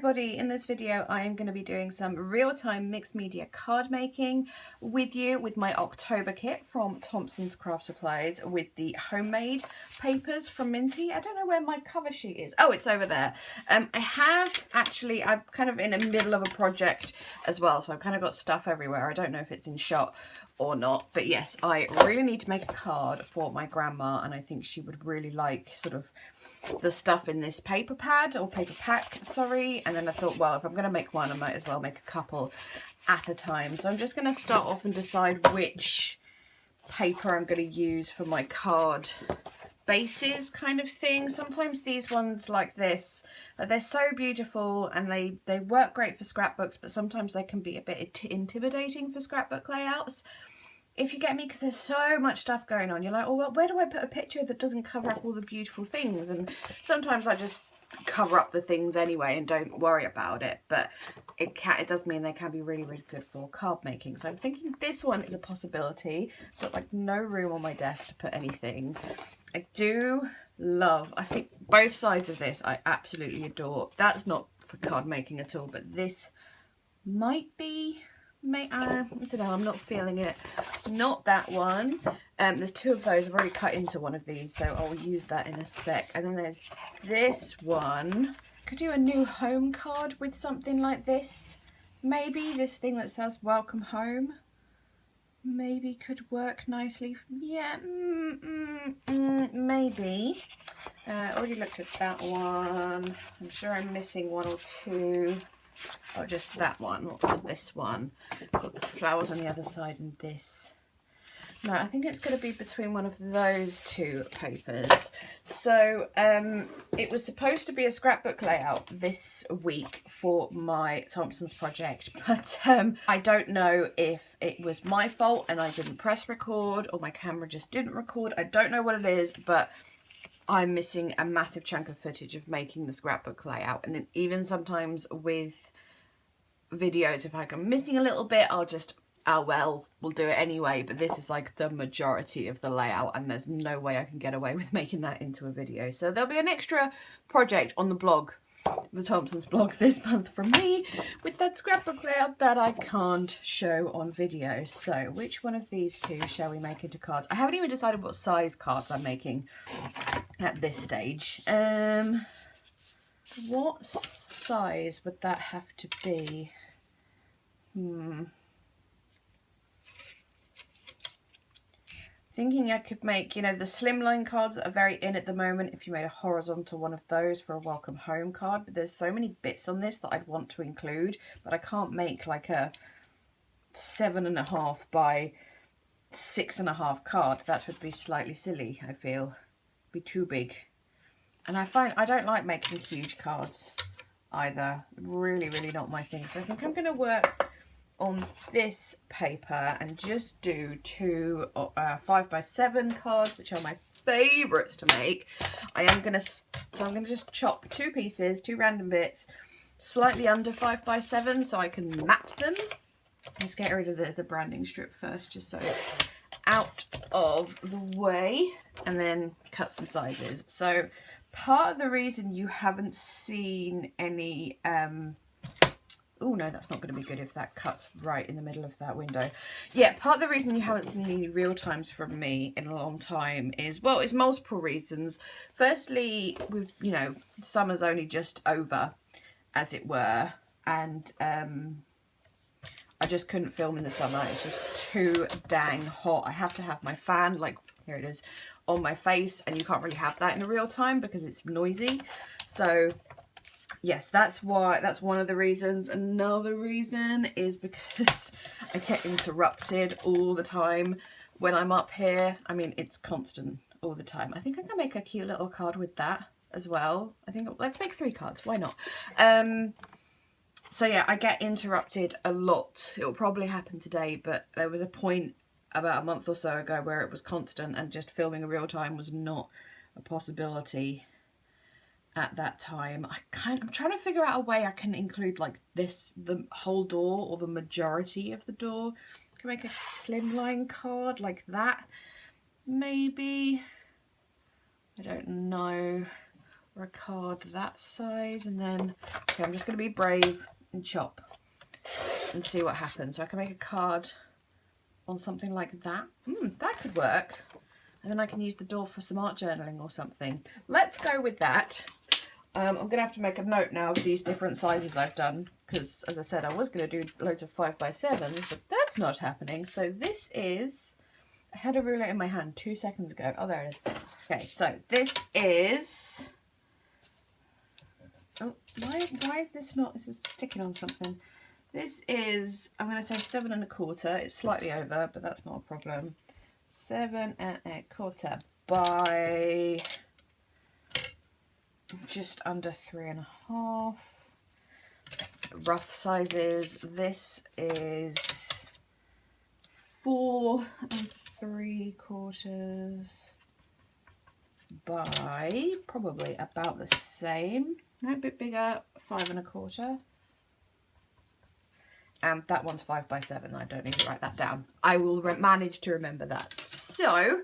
everybody, in this video I am going to be doing some real-time mixed media card making with you with my October kit from Thompson's Craft Supplies with the homemade papers from Mintay. I don't know where my cover sheet is. Oh, it's over there. I'm kind of in the middle of a project as well, so I've kind of got stuff everywhere. I don't know if it's in shot or not, but yes, I really need to make a card for my grandma, and I think she would really like sort of the stuff in this paper pad or paper pack, sorry. And then I thought, well, if I'm going to make one, I might as well make a couple at a time. So I'm just going to start off and decide which paper I'm going to use for my card bases kind of thing. Sometimes these ones like this, they're so beautiful and they work great for scrapbooks, but sometimes they can be a bit intimidating for scrapbook layouts, if you get me, because there's so much stuff going on. You're like, oh, well, where do I put a picture that doesn't cover up all the beautiful things? And sometimes I just cover up the things anyway and don't worry about it, but it does mean they can be really, really good for card making. So I'm thinking this one is a possibility. I've got like no room on my desk to put anything. I do love, I see both sides of this I absolutely adore. That's not for card making at all, but this might be, I don't know, I'm not feeling it. Not that one. There's two of those. I've already cut into one of these, so I'll use that in a sec. And then there's this one. Could do a new home card with something like this. Maybe this thing that says welcome home. Maybe could work nicely. Yeah, maybe. Already looked at that one. I'm sure I'm missing one or two. Or just that one. What's this one? Got the flowers on the other side and this. No, I think it's going to be between one of those two papers. So it was supposed to be a scrapbook layout this week for my Thompson's project, but I don't know if it was my fault and I didn't press record or my camera just didn't record. I don't know what it is, but I'm missing a massive chunk of footage of making the scrapbook layout. And then even sometimes with videos, if I'm missing a little bit, I'll just, oh well, we'll do it anyway. But this is like the majority of the layout, and there's no way I can get away with making that into a video. So there'll be an extra project on the blog, the Thompson's blog, this month from me with that scrapbook layout that I can't show on video. So which one of these two shall we make into cards? I haven't even decided what size cards I'm making at this stage. What size would that have to be? Thinking I could make, you know, the slimline cards that are very in at the moment, if you made a horizontal one of those for a welcome home card. But there's so many bits on this that I'd want to include, but I can't make like a 7.5 by 6.5 card. That would be slightly silly, I feel. Be too big. And I find I don't like making huge cards either. Really, really not my thing. So I think I'm going to work on this paper and just do two 5x7 cards, which are my favourites to make. I'm going to just chop two pieces, two random bits, slightly under 5x7 so I can mat them. Let's get rid of the branding strip first, just so it's out of the way, and then cut some sizes. So part of the reason you haven't seen any oh no, that's not going to be good if that cuts right in the middle of that window. Yeah, part of the reason you haven't seen any real times from me in a long time is, well, it's multiple reasons. Firstly, you know, summer's only just over, as it were, and I just couldn't film in the summer. It's just too dang hot. I have to have my fan, like, here it is, on my face, and you can't really have that in a real time because it's noisy. So yes, that's why, that's one of the reasons. Another reason is because I get interrupted all the time when I'm up here. I mean, it's constant all the time. I think I can make a cute little card with that as well. I think, let's make 3 cards, why not? So yeah, I get interrupted a lot. It will probably happen today, but there was a point about a month or so ago where it was constant and just filming a real time was not a possibility at that time. I'm trying to figure out a way I can include like this, the whole door or the majority of the door. I can make a slimline card like that, maybe. I don't know. for a card that size. And then, okay, I'm just going to be brave and chop and see what happens. So I can make a card on something like that. That could work. And then I can use the door for some art journaling or something. Let's go with that. I'm going to have to make a note now of these different sizes I've done, because as I said, I was going to do loads of 5x7s, but that's not happening. So this is, I had a ruler in my hand 2 seconds ago. Oh, there it is. Okay, so this is, oh, why is this not, this is sticking on something. This is, I'm going to say 7 1/4. It's slightly over, but that's not a problem. 7 1/4 by just under 3 1/2. Rough sizes. This is 4 3/4 by probably about the same. No, a bit bigger. 5 1/4. And that one's 5x7. I don't need to write that down. I will manage to remember that. So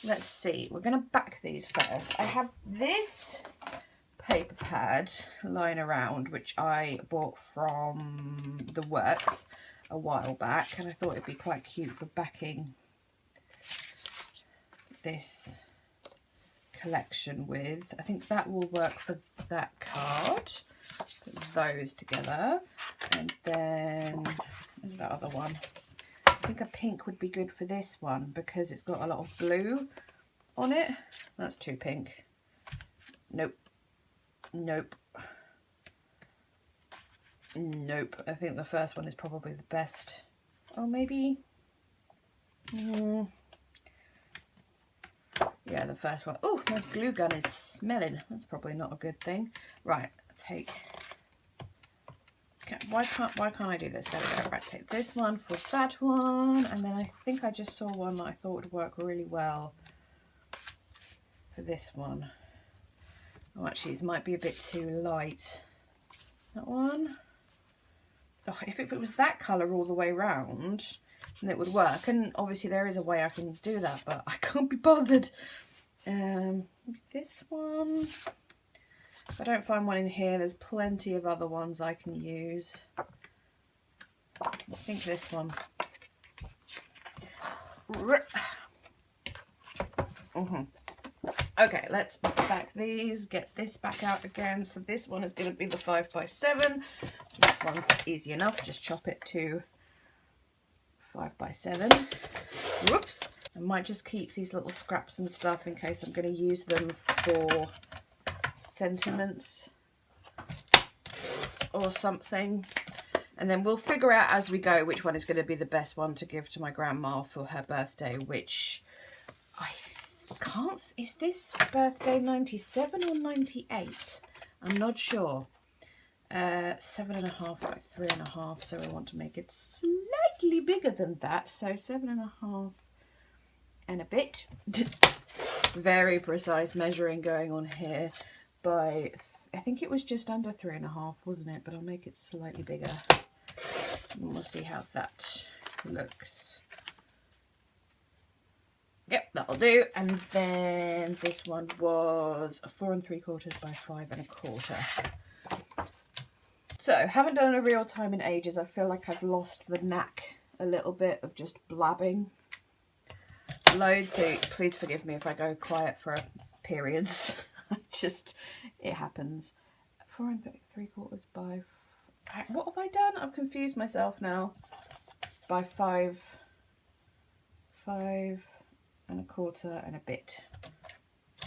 let's see. We're going to back these first. I have this paper pad lying around, which I bought from The Works a while back, and I thought it'd be quite cute for backing this collection with. I think that will work for that card. Put those together, and then there's that other one. I think a pink would be good for this one because it's got a lot of blue on it. That's too pink. Nope. Nope. Nope. I think the first one is probably the best. Oh, maybe. Yeah, the first one. Oh, my glue gun is smelling. That's probably not a good thing. Right. Take, okay, why can't I do this? There we go. Right, take this one for that one, and then I think I just saw one that I thought would work really well for this one. Oh, actually, this might be a bit too light. That one. Oh, if it was that colour all the way round, then it would work. And obviously there is a way I can do that, but I can't be bothered. This one. If I don't find one in here, there's plenty of other ones I can use. I think this one. Okay, let's back these, get this back out again. So this one is going to be the 5x7. So this one's easy enough, just chop it to 5x7. Whoops. I might just keep these little scraps and stuff in case I'm going to use them for sentiments or something, and then we'll figure out as we go which one is going to be the best one to give to my grandma for her birthday, which I can't, is this birthday 97 or 98? I'm not sure. 7 1/2 by 3 1/2, so I want to make it slightly bigger than that, so 7 1/2 and a bit. Very precise measuring going on here. By, I think it was just under 3 1/2, wasn't it? But I'll make it slightly bigger and we'll see how that looks. Yep, that'll do. And then this one was 4 3/4 by 5 1/4. So, haven't done a real time in ages. I feel like I've lost the knack a little bit of just blabbing loads, so please forgive me if I go quiet for periods. Just, it happens. 4 3/4 by, what have I done? I've confused myself now. By 5 1/4 and a bit.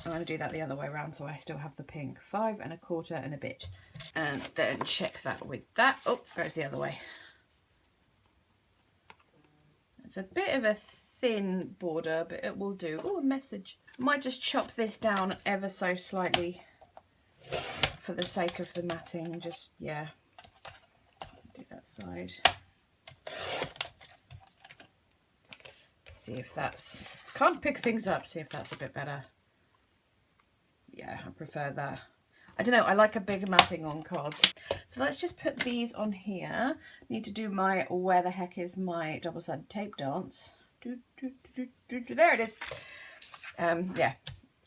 I'm going to do that the other way around so I still have the pink. 5 1/4 and a bit. And then check that with that. Oh, goes the other way. It's a bit of a thin border, but it will do. Oh, a message. I might just chop this down ever so slightly for the sake of the matting. Just, yeah, do that side. See if that's, can't pick things up, see if that's a bit better. Yeah, I prefer that. I don't know, I like a bigger matting on cards. So let's just put these on here. Need to do my where the heck is my double-sided tape dance. There it is. Yeah,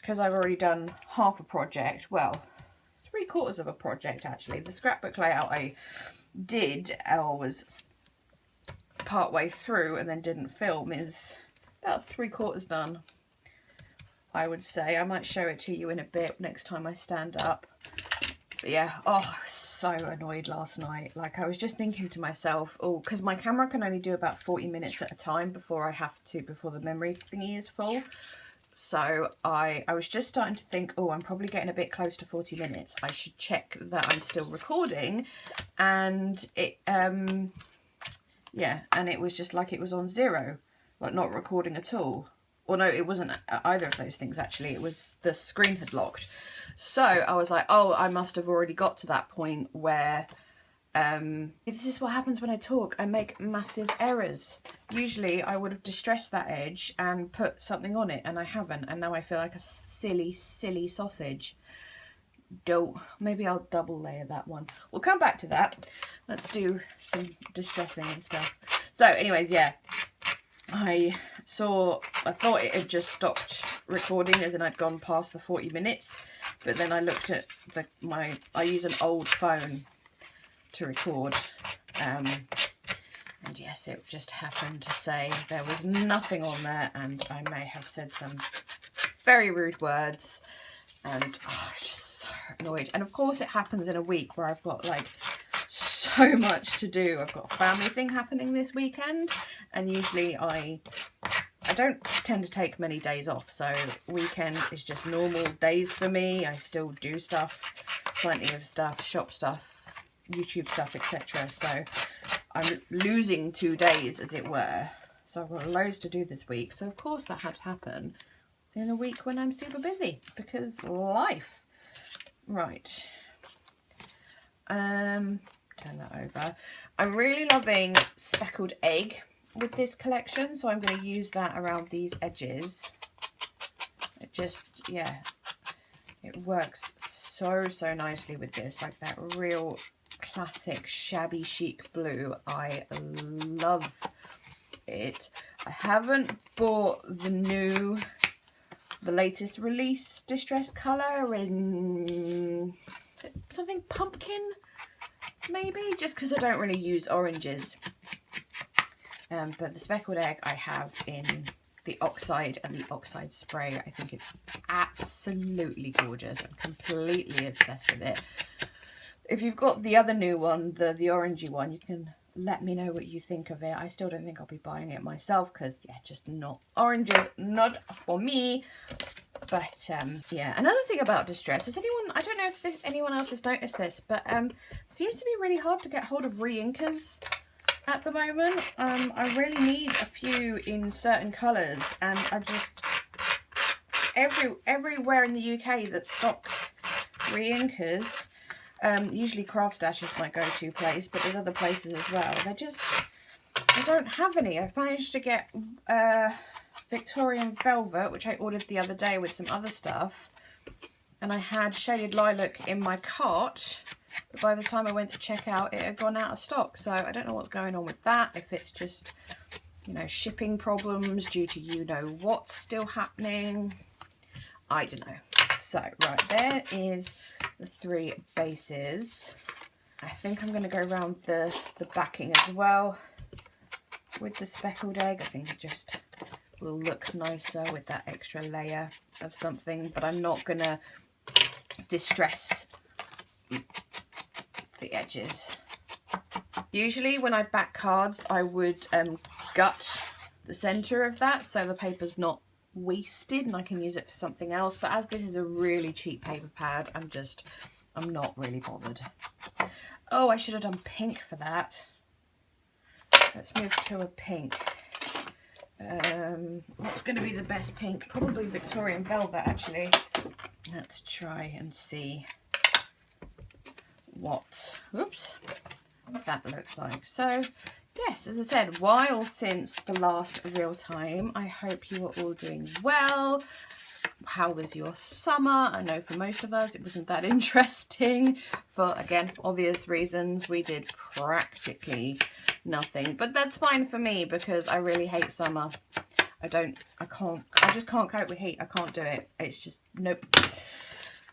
because I've already done half a project, well, 3/4 of a project actually. The scrapbook layout I did, or was part way through and then didn't film, is about 3/4 done, I would say. I might show it to you in a bit next time I stand up. But yeah, oh, I was so annoyed last night. Like, I was just thinking to myself, oh, because my camera can only do about 40 minutes at a time before the memory thingy is full. So I was just starting to think, oh, I'm probably getting a bit close to 40 minutes. I should check that I'm still recording. And it, yeah, and it was just like it was on 0, like not recording at all. Well, no, it wasn't either of those things, actually. It was the screen had locked. So I was like, oh, I must have already got to that point where this is what happens when I talk. I make massive errors. Usually I would have distressed that edge and put something on it, and I haven't. And now I feel like a silly, silly sausage. Maybe I'll double layer that one. We'll come back to that. Let's do some distressing and stuff. So anyways, yeah. I thought it had just stopped recording, as in I'd gone past the 40 minutes, but then I looked at I use an old phone to record, and yes, it just happened to say there was nothing on there, and I may have said some very rude words, and I was just so annoyed. And of course it happens in a week where I've got like so much to do. I've got a family thing happening this weekend, and usually I don't tend to take many days off, so weekend is just normal days for me. I still do stuff, plenty of stuff, shop stuff, YouTube stuff, etc. So I'm losing 2 days, as it were. So I've got loads to do this week. So of course that had to happen in a week when I'm super busy, because life. Right. Turn that over. I'm really loving speckled egg with this collection, so I'm going to use that around these edges. It just, yeah, it works so nicely with this, like that real classic shabby chic blue. I love it. I haven't bought the latest release distress colour in something pumpkin, maybe, just because I don't really use oranges. But the speckled egg I have in the oxide and the oxide spray. I think it's absolutely gorgeous. I'm completely obsessed with it. If you've got the other new one, the orangey one, you can let me know what you think of it. I still don't think I'll be buying it myself, because yeah, just not oranges, not for me. But yeah, another thing about distress is, I don't know if anyone else has noticed this, but seems to be really hard to get hold of re-inkers at the moment. I really need a few in certain colours, and I just everywhere in the UK that stocks re-inkers, usually Craft Stash is my go-to place, but there's other places as well. I don't have any. I've managed to get Victorian Velvet, which I ordered the other day with some other stuff, and I had Shaded Lilac in my cart, but by the time I went to check out, it had gone out of stock. So I don't know what's going on with that, if it's just, you know, shipping problems due to what's still happening. I don't know. So right, there is the 3 bases. I think I'm going to go around the backing as well with the speckled egg. I think it just will look nicer with that extra layer of something, but I'm not going to distress the edges. Usually when I back cards, I would gut the center of that so the paper's not wasted and I can use it for something else, but as this is a really cheap paper pad, I'm not really bothered. Oh, I should have done pink for that. Let's move to a pink. What's going to be the best pink? Probably Victorian Velvet, actually. Let's try and see what that looks like. So yes, as I said, while since the last real time, I hope you are all doing well. How was your summer? I know for most of us it wasn't that interesting for, again, obvious reasons. We did practically nothing, but that's fine for me because I really hate summer. I just can't cope with heat. I can't do it. It's just, nope.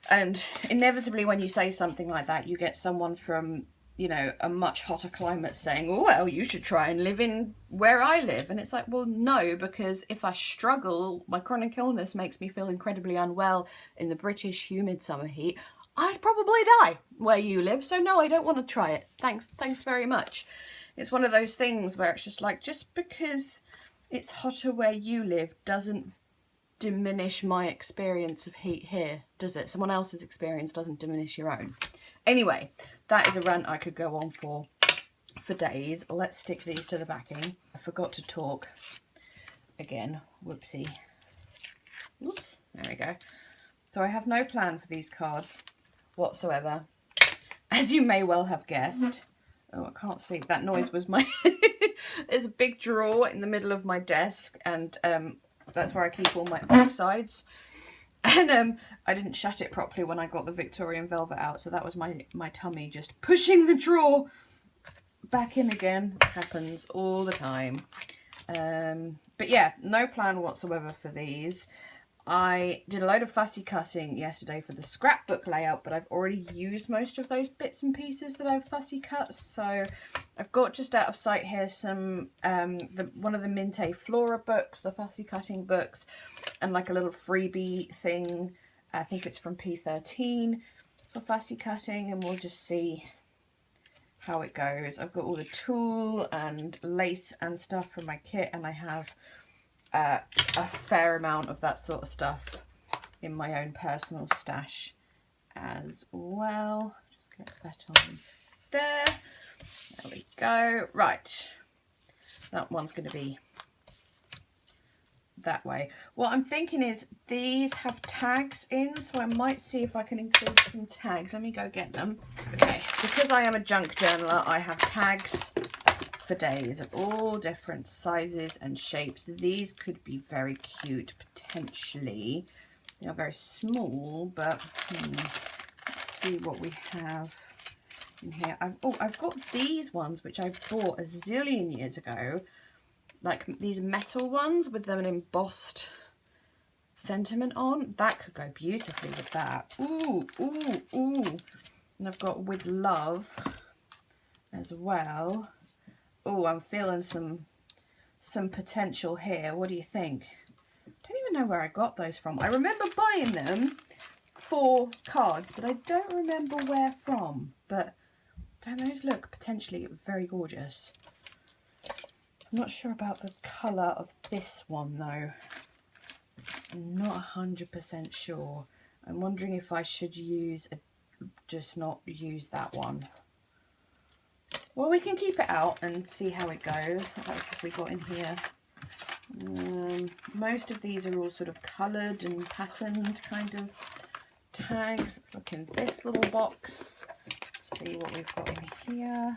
And inevitably when you say something like that, you get someone from, you know, a much hotter climate saying, oh, well, you should try and live in where I live. And it's like, well, no, because if I struggle, my chronic illness makes me feel incredibly unwell in the British humid summer heat, I'd probably die where you live. So no, I don't want to try it. Thanks very much. It's one of those things where it's just like, just because it's hotter where you live doesn't diminish my experience of heat here, does it? Someone else's experience doesn't diminish your own. Anyway, that is a rant I could go on for days. Let's stick these to the backing. I forgot to talk again. Whoopsie. Oops, there we go. So I have no plan for these cards whatsoever, as you may well have guessed. Oh, I can't see. That noise was my... There's a big drawer in the middle of my desk, and that's where I keep all my oxides. And I didn't shut it properly when I got the Victorian velvet out, so that was my tummy just pushing the drawer back in again. Happens all the time. But yeah, no plan whatsoever for these. I did a load of fussy cutting yesterday for the scrapbook layout, but I've already used most of those bits and pieces that I've fussy cut. So I've got just out of sight here some one of the Mintay Flora books, the fussy cutting books, and like a little freebie thing. I think it's from P13 for fussy cutting, and we'll just see how it goes. I've got all the tulle and lace and stuff from my kit, and I have a fair amount of that sort of stuff in my own personal stash as well. Just get that on there. There we go. Right, that one's going to be that way. What I'm thinking is these have tags in, so I might see if I can include some tags. Let me go get them. Okay, because I am a junk journaler, I have tags for days of all different sizes and shapes. These could be very cute potentially. They are very small, but let's see what we have in here. I've got these ones which I bought a zillion years ago, like these metal ones with them an embossed sentiment on. That could go beautifully with that. Ooh, ooh, ooh. And I've got with love as well. Oh, I'm feeling some potential here. What do you think? Don't even know where I got those from. I remember buying them for cards, but I don't remember where from. But don't those look potentially very gorgeous? I'm not sure about the colour of this one though. I'm not 100% sure. I'm wondering if I should use just not use that one. Well, we can keep it out and see how it goes. What else have we got in here? Most of these are all sort of coloured and patterned kind of tags. Let's look in this little box. Let's see what we've got in here.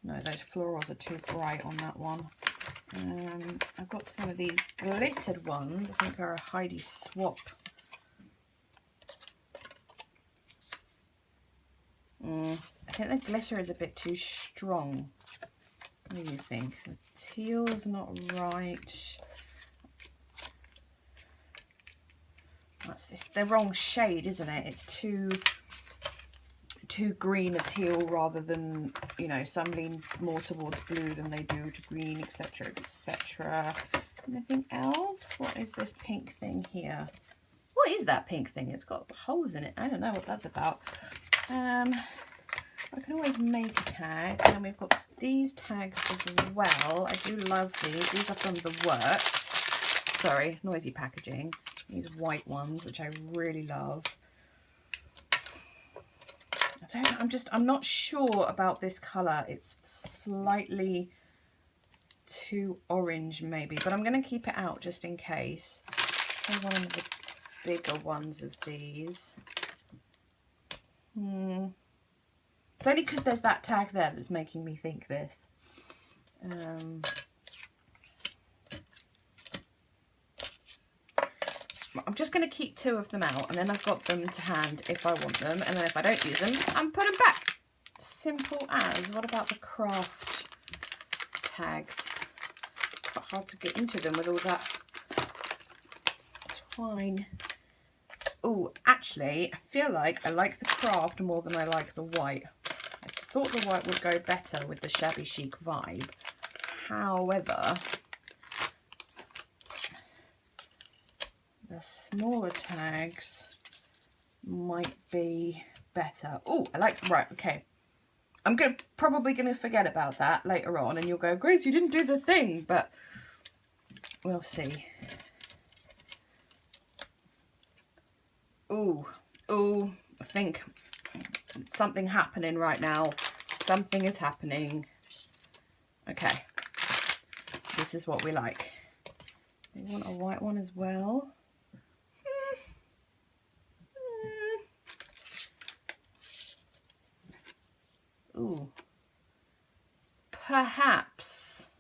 No, those florals are too bright on that one. I've got some of these glittered ones. I think are a Heidi swap. I think the glitter is a bit too strong. What do you think? The teal is not right. It's the wrong shade, isn't it? It's too green a teal rather than, you know, some lean more towards blue than they do to green, etc, etc. Anything else? What is this pink thing here? What is that pink thing? It's got holes in it. I don't know what that's about. I can always make a tag, and then we've got these tags as well. I do love these. These are from The Works. Sorry, noisy packaging. These white ones, which I really love. I'm not sure about this colour. It's slightly too orange maybe, but I'm going to keep it out just in case. Try one of the bigger ones of these. It's only because there's that tag there that's making me think this. I'm just going to keep 2 of them out, and then I've got them to hand if I want them, and then if I don't use them, I'm put them back. Simple as. What about the craft tags? quite hard to get into them with all that twine. Oh, actually, I feel like I like the craft more than I like the white. I thought the white would go better with the Shabby Chic vibe. However, the smaller tags might be better. Oh, I like, right, okay. I'm probably gonna forget about that later on, and you'll go, Grace, you didn't do the thing, but we'll see. Ooh, ooh, I think something happening right now. Something is happening. Okay, this is what we like. We want a white one as well. Ooh, perhaps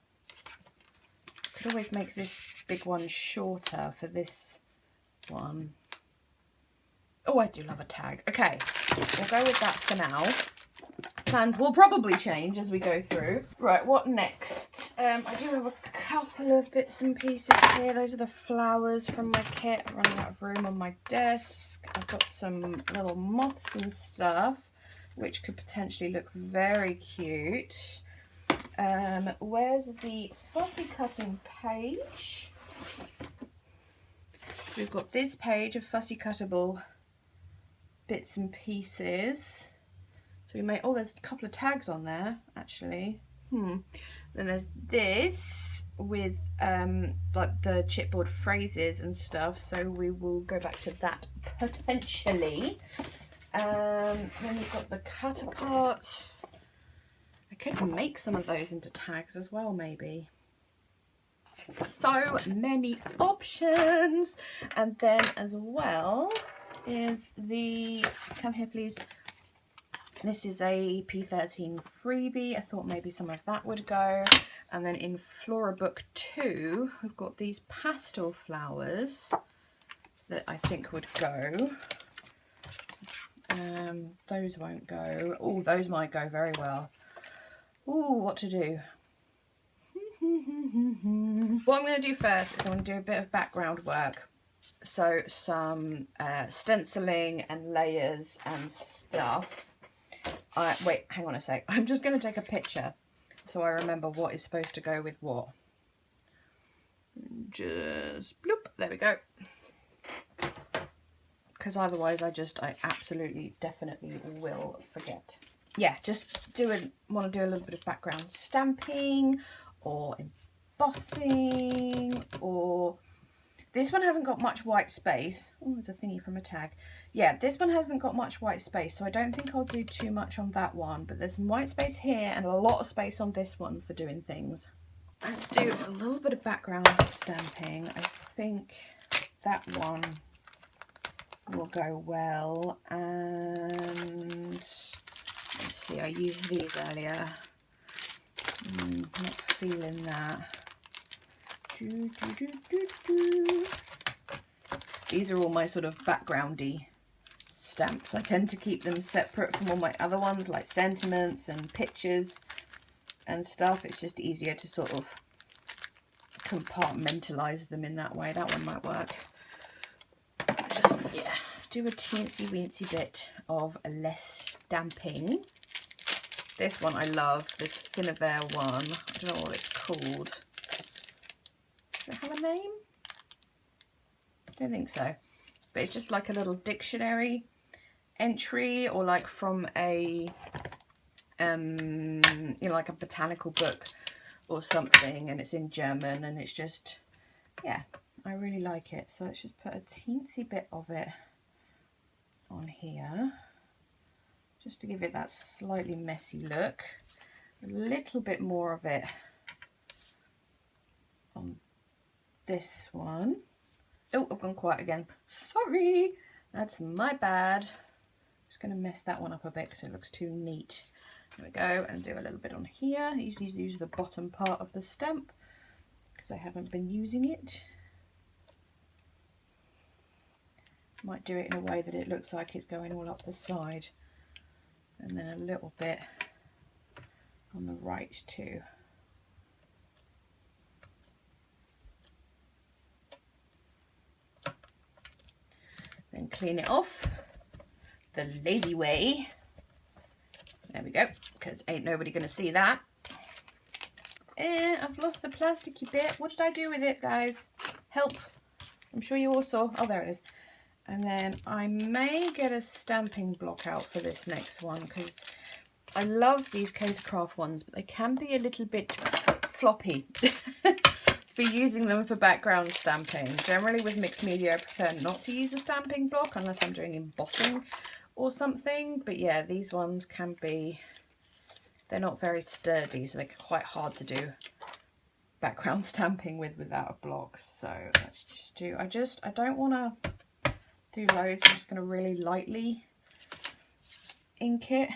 could always make this big one shorter for this one. Oh, I do love a tag. Okay, we'll go with that for now. Plans will probably change as we go through. Right, what next? I do have a couple of bits and pieces here. Those are the flowers from my kit. I'm running out of room on my desk. I've got some little moths and stuff, which could potentially look very cute. Where's the fussy cutting page? We've got this page of fussy cuttable bits and pieces. So we made, oh, there's a couple of tags on there, actually. Then there's this with like the chipboard phrases and stuff. So we will go back to that potentially. Then we've got the cutter parts. I could make some of those into tags as well, maybe. So many options. And then as well is the, come here please. This is a P13 freebie. I thought maybe some of that would go. And then in Flora Book 2, we've got these pastel flowers that I think would go. Those won't go. Oh, those might go very well. Ooh, what to do? What I'm going to do first is I'm going to do a bit of background work. So some stenciling and layers and stuff. Wait, hang on a sec. I'm just going to take a picture so I remember what is supposed to go with what. Just bloop, there we go. Because otherwise I absolutely, definitely will forget. Yeah, just want to do a little bit of background stamping or embossing, or this one hasn't got much white space. Oh, there's a thingy from a tag. Yeah, this one hasn't got much white space, so I don't think I'll do too much on that one, but there's some white space here and a lot of space on this one for doing things. Let's do a little bit of background stamping. I think that one will go well, and let's see, I used these earlier. Not feeling that. These are all my sort of backgroundy stamps. I tend to keep them separate from all my other ones, like sentiments and pictures and stuff. It's just easier to sort of compartmentalize them in that way. That one might work. Just, yeah, do a teensy weensy bit of less stamping. This one I love, this Finavere one. I don't know what it's called. Does it have a name? I don't think so. But it's just like a little dictionary entry, or like from a, you know, like a botanical book or something, and it's in German, and it's just, yeah, I really like it. So let's just put a teensy bit of it on here, just to give it that slightly messy look. A little bit more of it on this one. Oh, I've gone quiet again. Sorry, that's my bad. Just going to mess that one up a bit because it looks too neat. There we go, and do a little bit on here. I usually use the bottom part of the stamp because I haven't been using it. Might do it in a way that it looks like it's going all up the side, and then a little bit on the right too. Then clean it off the lazy way. There we go, because ain't nobody gonna see that. I've lost the plasticky bit. What did I do with it, guys? Help. I'm sure you all saw. Oh, there it is. And then I may get a stamping block out for this next one, because I love these Case Craft ones, but they can be a little bit floppy for using them for background stamping. Generally with mixed media, I prefer not to use a stamping block unless I'm doing embossing or something. But yeah, these ones can be, they're not very sturdy, so they're quite hard to do background stamping with without a block. So let's just do, I don't want to do loads. I'm just going to really lightly ink it.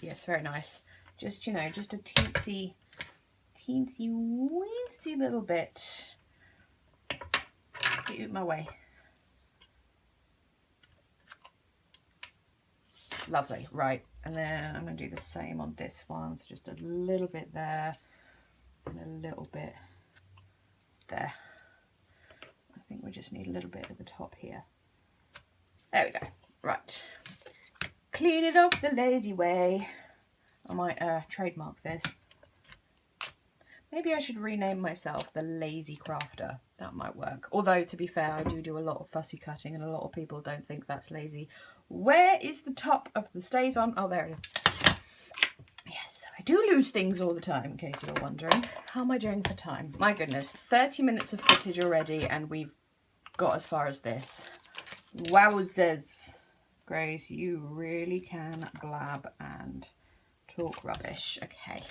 Yes, very nice. Just, you know, just a teensy weensy little bit. Get out my way. Lovely, right. And then I'm going to do the same on this one. So just a little bit there and a little bit there. I think we just need a little bit at the top here. There we go. Right. Clean it off the lazy way. I might trademark this. Maybe I should rename myself the Lazy Crafter. That might work. Although, to be fair, I do a lot of fussy cutting and a lot of people don't think that's lazy. Where is the top of the stays on? Oh, there it is. Yes, I do lose things all the time, in case you're wondering. How am I doing for time? My goodness, 30 minutes of footage already and we've got as far as this. Wowzers. Grace, you really can blab and talk rubbish. Okay.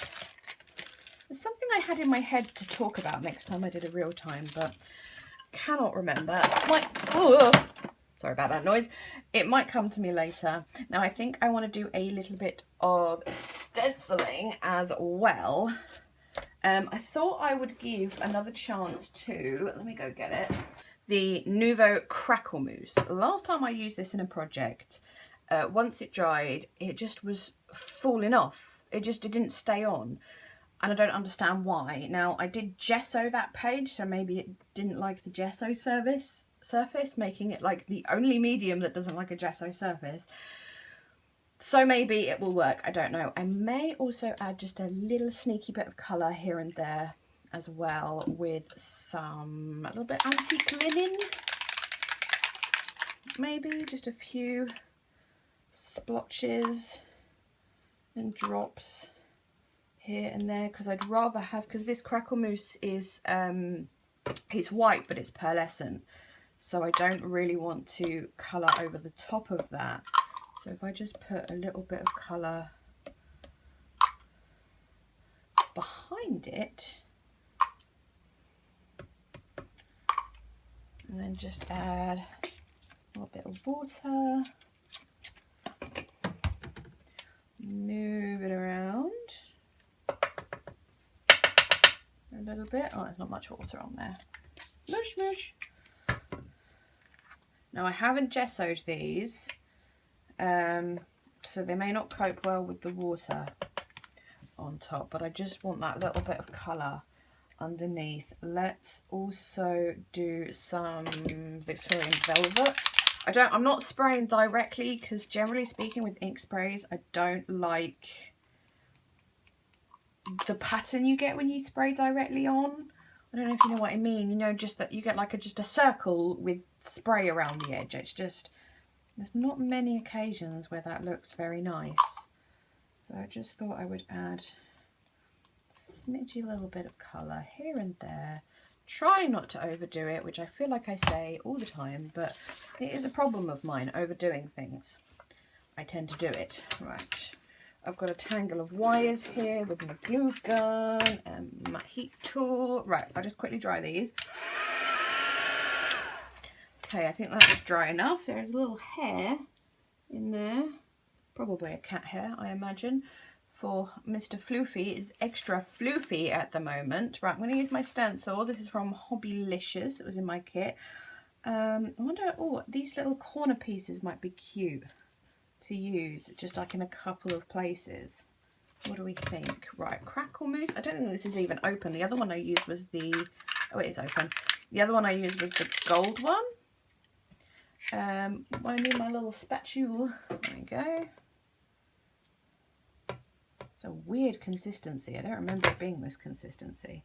There's something I had in my head to talk about next time I did a real time, but cannot remember. Sorry about that noise. It might come to me later. Now I think I want to do a little bit of stenciling as well. I thought I would give another chance to, let me go get it, the Nouveau Crackle Mousse. Last time I used this in a project, once it dried, it just was falling off. It didn't stay on. And I don't understand why. Now, I did gesso that page, so maybe it didn't like the gesso surface, making it like the only medium that doesn't like a gesso surface. So maybe it will work, I don't know. I may also add just a little sneaky bit of colour here and there as well with a little bit antique linen. Maybe just a few splotches and drops here and there, because I'd rather have, because this crackle mousse is it's white but it's pearlescent, so I don't really want to colour over the top of that. So if I just put a little bit of colour behind it and then just add a little bit of water, move it around a little bit. Oh, there's not much water on there. Smush, smush. Now I haven't gessoed these, so they may not cope well with the water on top, but I just want that little bit of colour underneath. Let's also do some Victorian velvet. I'm not spraying directly, because generally speaking with ink sprays, I don't like the pattern you get when you spray directly on. I don't know if you know what I mean. You know, just that you get like just a circle with spray around the edge. It's just, there's not many occasions where that looks very nice. So I just thought I would add a smidgy little bit of colour here and there. Try not to overdo it, which I feel like I say all the time, but it is a problem of mine, overdoing things. I tend to do it. Right. I've got a tangle of wires here with my glue gun and my heat tool. Right, I'll just quickly dry these. Okay, I think that's dry enough. There is a little hair in there, probably a cat hair, I imagine, for Mr. Floofy. Is extra floofy at the moment. Right, I'm going to use my stencil. This is from Hobbylicious. It was in my kit. I wonder, oh, these little corner pieces might be cute to use, just like in a couple of places. What do we think? Right, crackle mousse. I don't think this is even open. The other one I used was the, oh, it is open. The other one I used was the gold one. I need my little spatula. There we go. It's a weird consistency. I don't remember it being this consistency.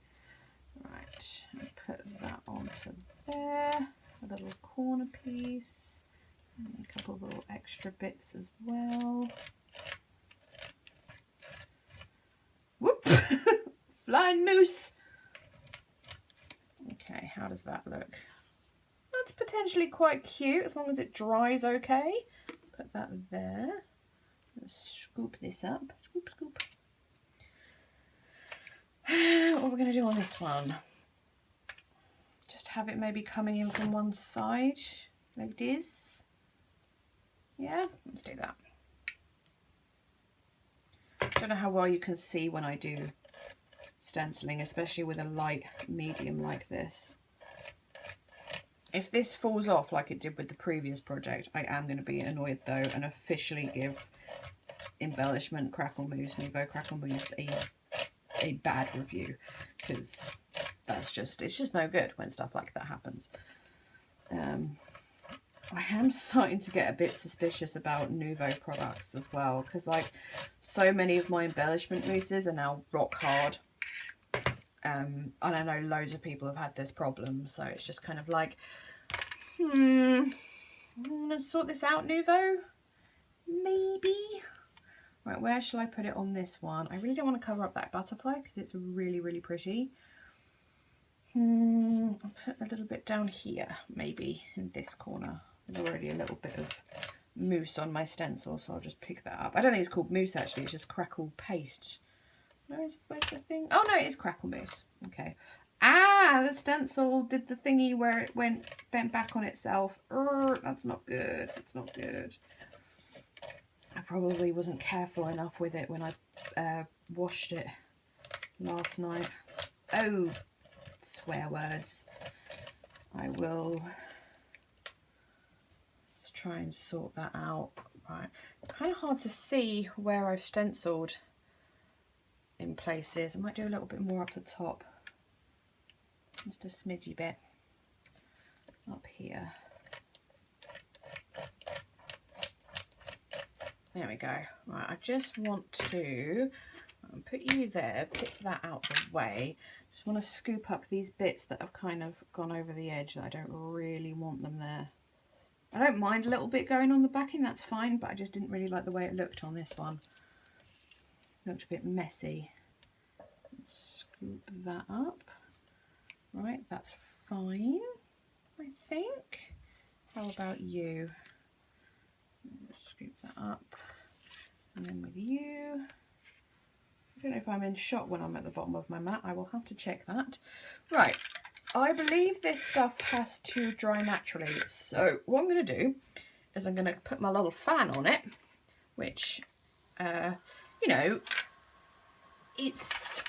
Right, put that onto there. A little corner piece. And a couple of little extra bits as well. Whoop! Flying moose! Okay, how does that look? That's potentially quite cute as long as it dries okay. Put that there. Let's scoop this up. Scoop, scoop. What are we going to do on this one? Just have it maybe coming in from one side, like this. Yeah, let's do that. I don't know how well you can see when I do stenciling, especially with a light medium like this. If this falls off like it did with the previous project, I am going to be annoyed though and officially give Embellishment Crackle Mousse, Nouveau Crackle Mousse a bad review, because it's just no good when stuff like that happens. I am starting to get a bit suspicious about Nouveau products as well, because like so many of my embellishment mousses are now rock hard. And I know loads of people have had this problem, so it's just kind of like, let's sort this out, Nouveau. Maybe. Right, where shall I put it on this one? I really don't want to cover up that butterfly because it's really, really pretty. I'll put a little bit down here, maybe in this corner. There's already a little bit of mousse on my stencil, so I'll just pick that up. I don't think it's called mousse actually, it's just crackle paste. Where's the thing? Oh no, it is crackle mousse. Okay. Ah, the stencil did the thingy where it bent back on itself. That's not good. That's not good. I probably wasn't careful enough with it when I washed it last night. Oh, swear words. I will just try and sort that out. Right, kind of hard to see where I've stenciled in places. I might do a little bit more up the top, just a smidgy bit up here. There we go. Right, I just want to put you there, pick that out the way. Just want to scoop up these bits that have kind of gone over the edge that I don't really want them there. I don't mind a little bit going on the backing, that's fine, but I just didn't really like the way it looked on this one. It looked a bit messy. Scoop that up. Right, that's fine, I think. How about you? Just scoop that up. And then with you, I don't know if I'm in shot when I'm at the bottom of my mat. I will have to check that. Right, I believe this stuff has to dry naturally. So what I'm going to do is I'm going to put my little fan on it, which, you know, it's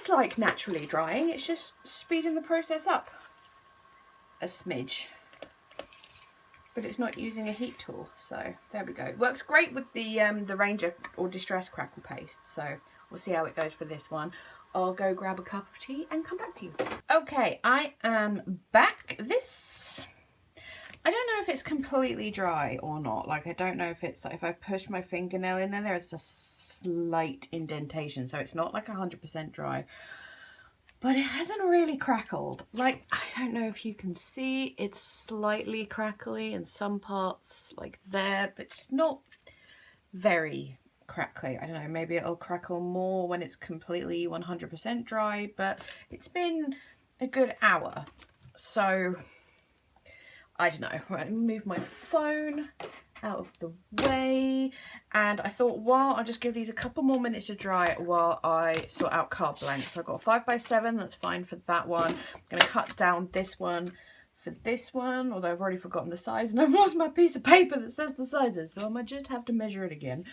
like naturally drying. It's just speeding the process up a smidge. But it's not using a heat tool, so there we go. It works great with the Ranger or Distress Crackle Paste, so we'll see how it goes for this one. I'll go grab a cup of tea and come back to you. Okay, I am back. This, I don't know if it's completely dry or not. Like, I don't know if it's, if I push my fingernail in there, there's a slight indentation, so it's not like 100% dry. But it hasn't really crackled. Like, I don't know if you can see, it's slightly crackly in some parts, like there, but it's not very crackly. I don't know, maybe it'll crackle more when it's completely 100% dry, but it's been a good hour. So, I don't know. Right, let me move my phone out of the way, and I thought, well, I'll just give these a couple more minutes to dry while I sort out card blanks. So I've got a 5x7, that's fine for that one. I'm going to cut down this one for this one, although I've already forgotten the size and I've lost my piece of paper that says the sizes, so I might just have to measure it again.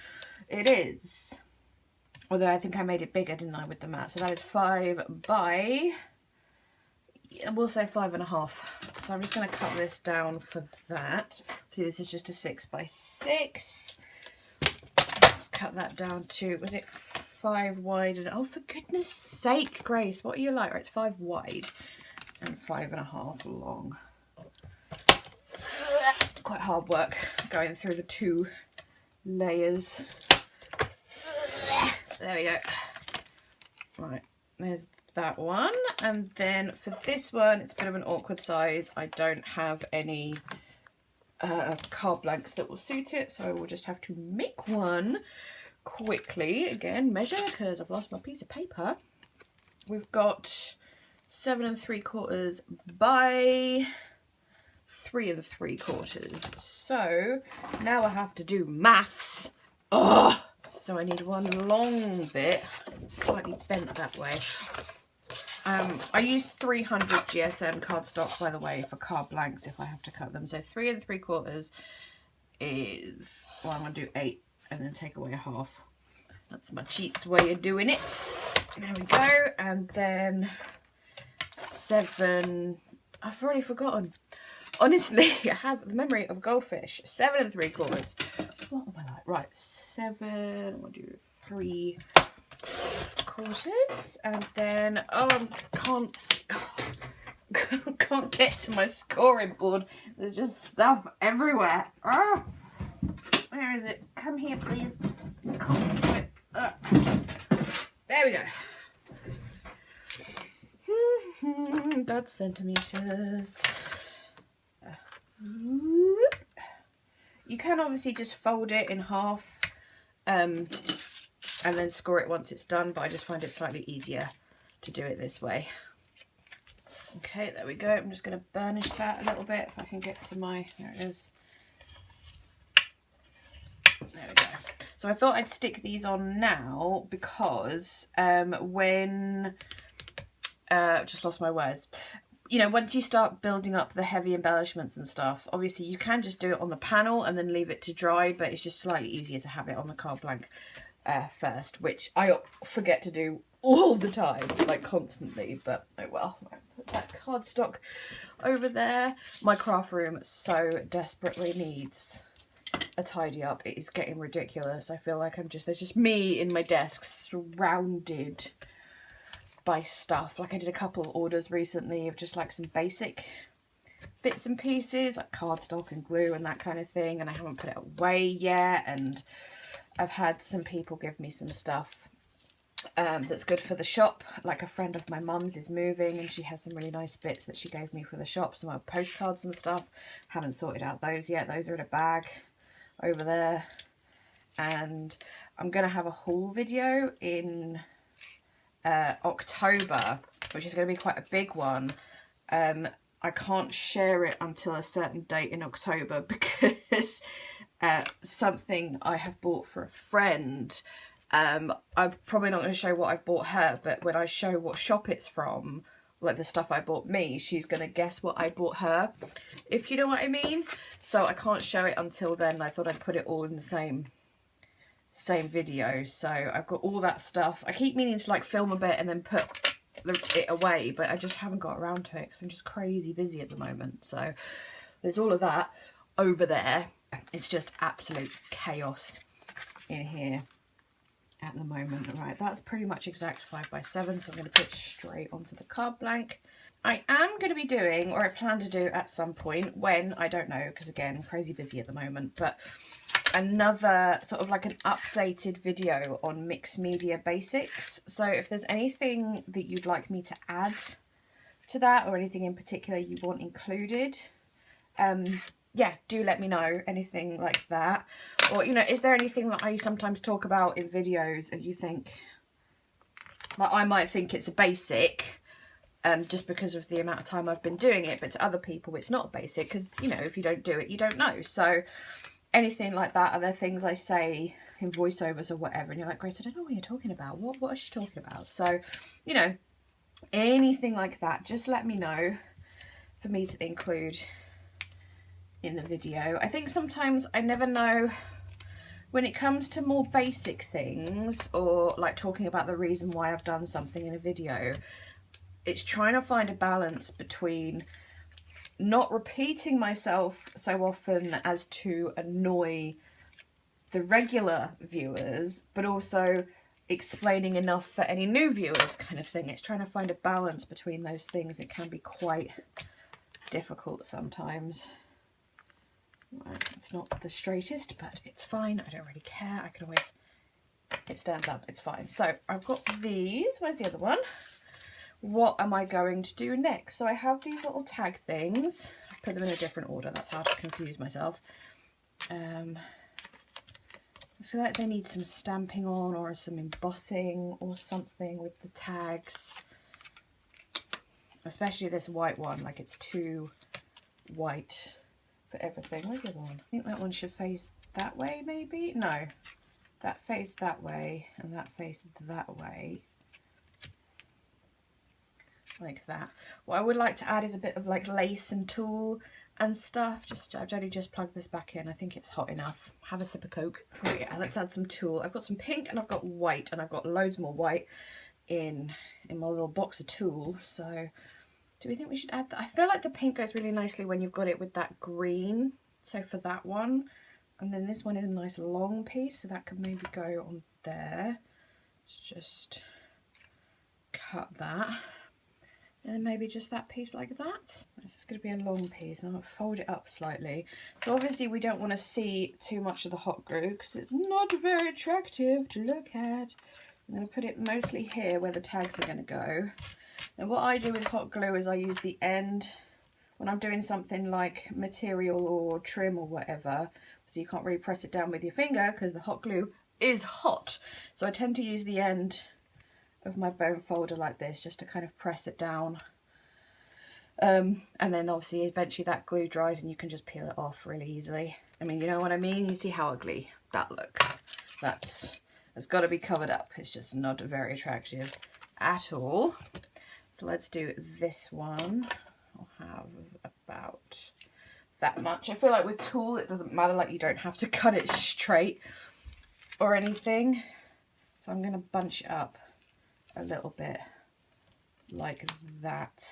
It is, although I think I made it bigger, didn't I, with the mat, so that is 5 by, we'll say 5.5. So I'm just going to cut this down for that. See, this is just a 6x6. Let's cut that down to, was it 5 wide? And oh, for goodness sake, Grace, what are you like? Right, it's 5 wide and 5.5 long. quite hard work going through the 2 layers. There we go. Right, there's that one. And then for this one, it's a bit of an awkward size. I don't have any card blanks that will suit it, so I will just have to make one quickly. Again, measure, because I've lost my piece of paper. We've got 7 3/4 by 3 3/4. So now I have to do maths. Oh, so I need one long bit, slightly bent that way. I used 300 GSM cardstock, by the way, for card blanks if I have to cut them. So 3 3/4 is, well, I'm going to do 8 and then take away a half. That's my cheats way of doing it. There we go. And then 7, I've already forgotten. Honestly, I have the memory of a goldfish. 7 3/4. What am I like? Right, 7, we'll do 3/4. And then, can't get to my scoring board. There's just stuff everywhere. Oh, where is it? Come here, please. Can't do it. There we go. That's centimeters. You can obviously just fold it in half and then score it once it's done, but I just find it slightly easier to do it this way. Okay, there we go. I'm just going to burnish that a little bit if I can get to my, there it is. There we go. So I thought I'd stick these on now because just lost my words. You know, once you start building up the heavy embellishments and stuff, obviously you can just do it on the panel and then leave it to dry, but it's just slightly easier to have it on the card blank first, which I forget to do all the time, like constantly, but oh well. Put that cardstock over there. My craft room so desperately needs a tidy up. It is getting ridiculous. I feel like there's just me in my desk surrounded by stuff. Like I did a couple of orders recently of just like some basic bits and pieces like cardstock and glue and that kind of thing, and I haven't put it away yet, and I've had some people give me some stuff that's good for the shop. Like a friend of my mum's is moving and she has some really nice bits that she gave me for the shop, some of postcards and stuff. Haven't sorted out those yet. Those are in a bag over there, and I'm gonna have a haul video in October, which is going to be quite a big one. I can't share it until a certain date in October because something I have bought for a friend, I'm probably not going to show what I've bought her, but when I show what shop it's from, like the stuff I bought me, she's going to guess what I bought her, if you know what I mean. So I can't show it until then. I thought I'd put it all in the same video. So I've got all that stuff. I keep meaning to like film a bit and then put it away, but I just haven't got around to it because I'm just crazy busy at the moment. So there's all of that over there. It's just absolute chaos in here at the moment. Right, that's pretty much exact 5 by 7, so I'm going to put it straight onto the card blank. I am going to be doing, or I plan to do at some point, when, I don't know, because again, I'm crazy busy at the moment, but another sort of like an updated video on mixed media basics. So if there's anything that you'd like me to add to that, or anything in particular you want included, yeah, do let me know. Anything like that, or you know, is there anything that I sometimes talk about in videos and you think, like, I might think it's a basic just because of the amount of time I've been doing it, but to other people it's not basic, because you know, if you don't do it you don't know. So anything like that. Are there things I say in voiceovers or whatever and you're like, Grace, I don't know what you're talking about, what is she talking about? So you know, anything like that, just let me know for me to include in the video. I think sometimes I never know when it comes to more basic things, or like talking about the reason why I've done something in a video, it's trying to find a balance between not repeating myself so often as to annoy the regular viewers, but also explaining enough for any new viewers, kind of thing. It's trying to find a balance between those things. It can be quite difficult sometimes. Right, it's not the straightest, but it's fine. I don't really care. I can always, it stands up, it's fine. So I've got these. Where's the other one? What am I going to do next? So I have these little tag things. I've put them in a different order. That's how to confuse myself. I feel like they need some stamping on or some embossing or something with the tags. Especially this white one, like it's too white for everything. Where's the other one? I think that one should face that way maybe? No, that faced that way and that faced that way. Like that. What I would like to add is a bit of like lace and tulle and stuff. I've only just plugged this back in. I think it's hot enough. Have a sip of Coke. Oh yeah, let's add some tulle. I've got some pink and I've got white, and I've got loads more white in my little box of tulle. So do we think we should add that? I feel like the pink goes really nicely when you've got it with that green. So for that one, and then this one is a nice long piece, so that could maybe go on there. Just cut that. And then maybe just that piece like that. This is going to be a long piece, and I'm going to fold it up slightly. So obviously we don't want to see too much of the hot glue because it's not very attractive to look at. I'm going to put it mostly here where the tags are going to go. And what I do with hot glue is I use the end when I'm doing something like material or trim or whatever. So you can't really press it down with your finger because the hot glue is hot. So I tend to use the end of my bone folder like this just to kind of press it down. And then obviously eventually that glue dries and you can just peel it off really easily. I mean, you know what I mean? You see how ugly that looks. It's got to be covered up. It's just not very attractive at all. So let's do this one. I'll have about that much. I feel like with tulle it doesn't matter, like you don't have to cut it straight or anything. So I'm going to bunch it up a little bit like that.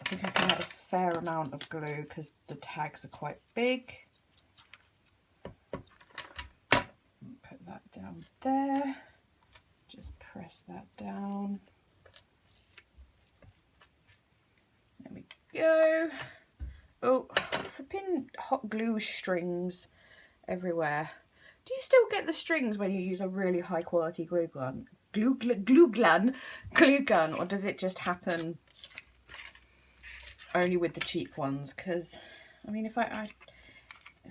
I think I can add a fair amount of glue because the tags are quite big. Put that down there. Just press that down. There we go. Oh, flipping hot glue strings everywhere. Do you still get the strings when you use a really high quality glue gun? Glue gun, or does it just happen only with the cheap ones? Because I mean, if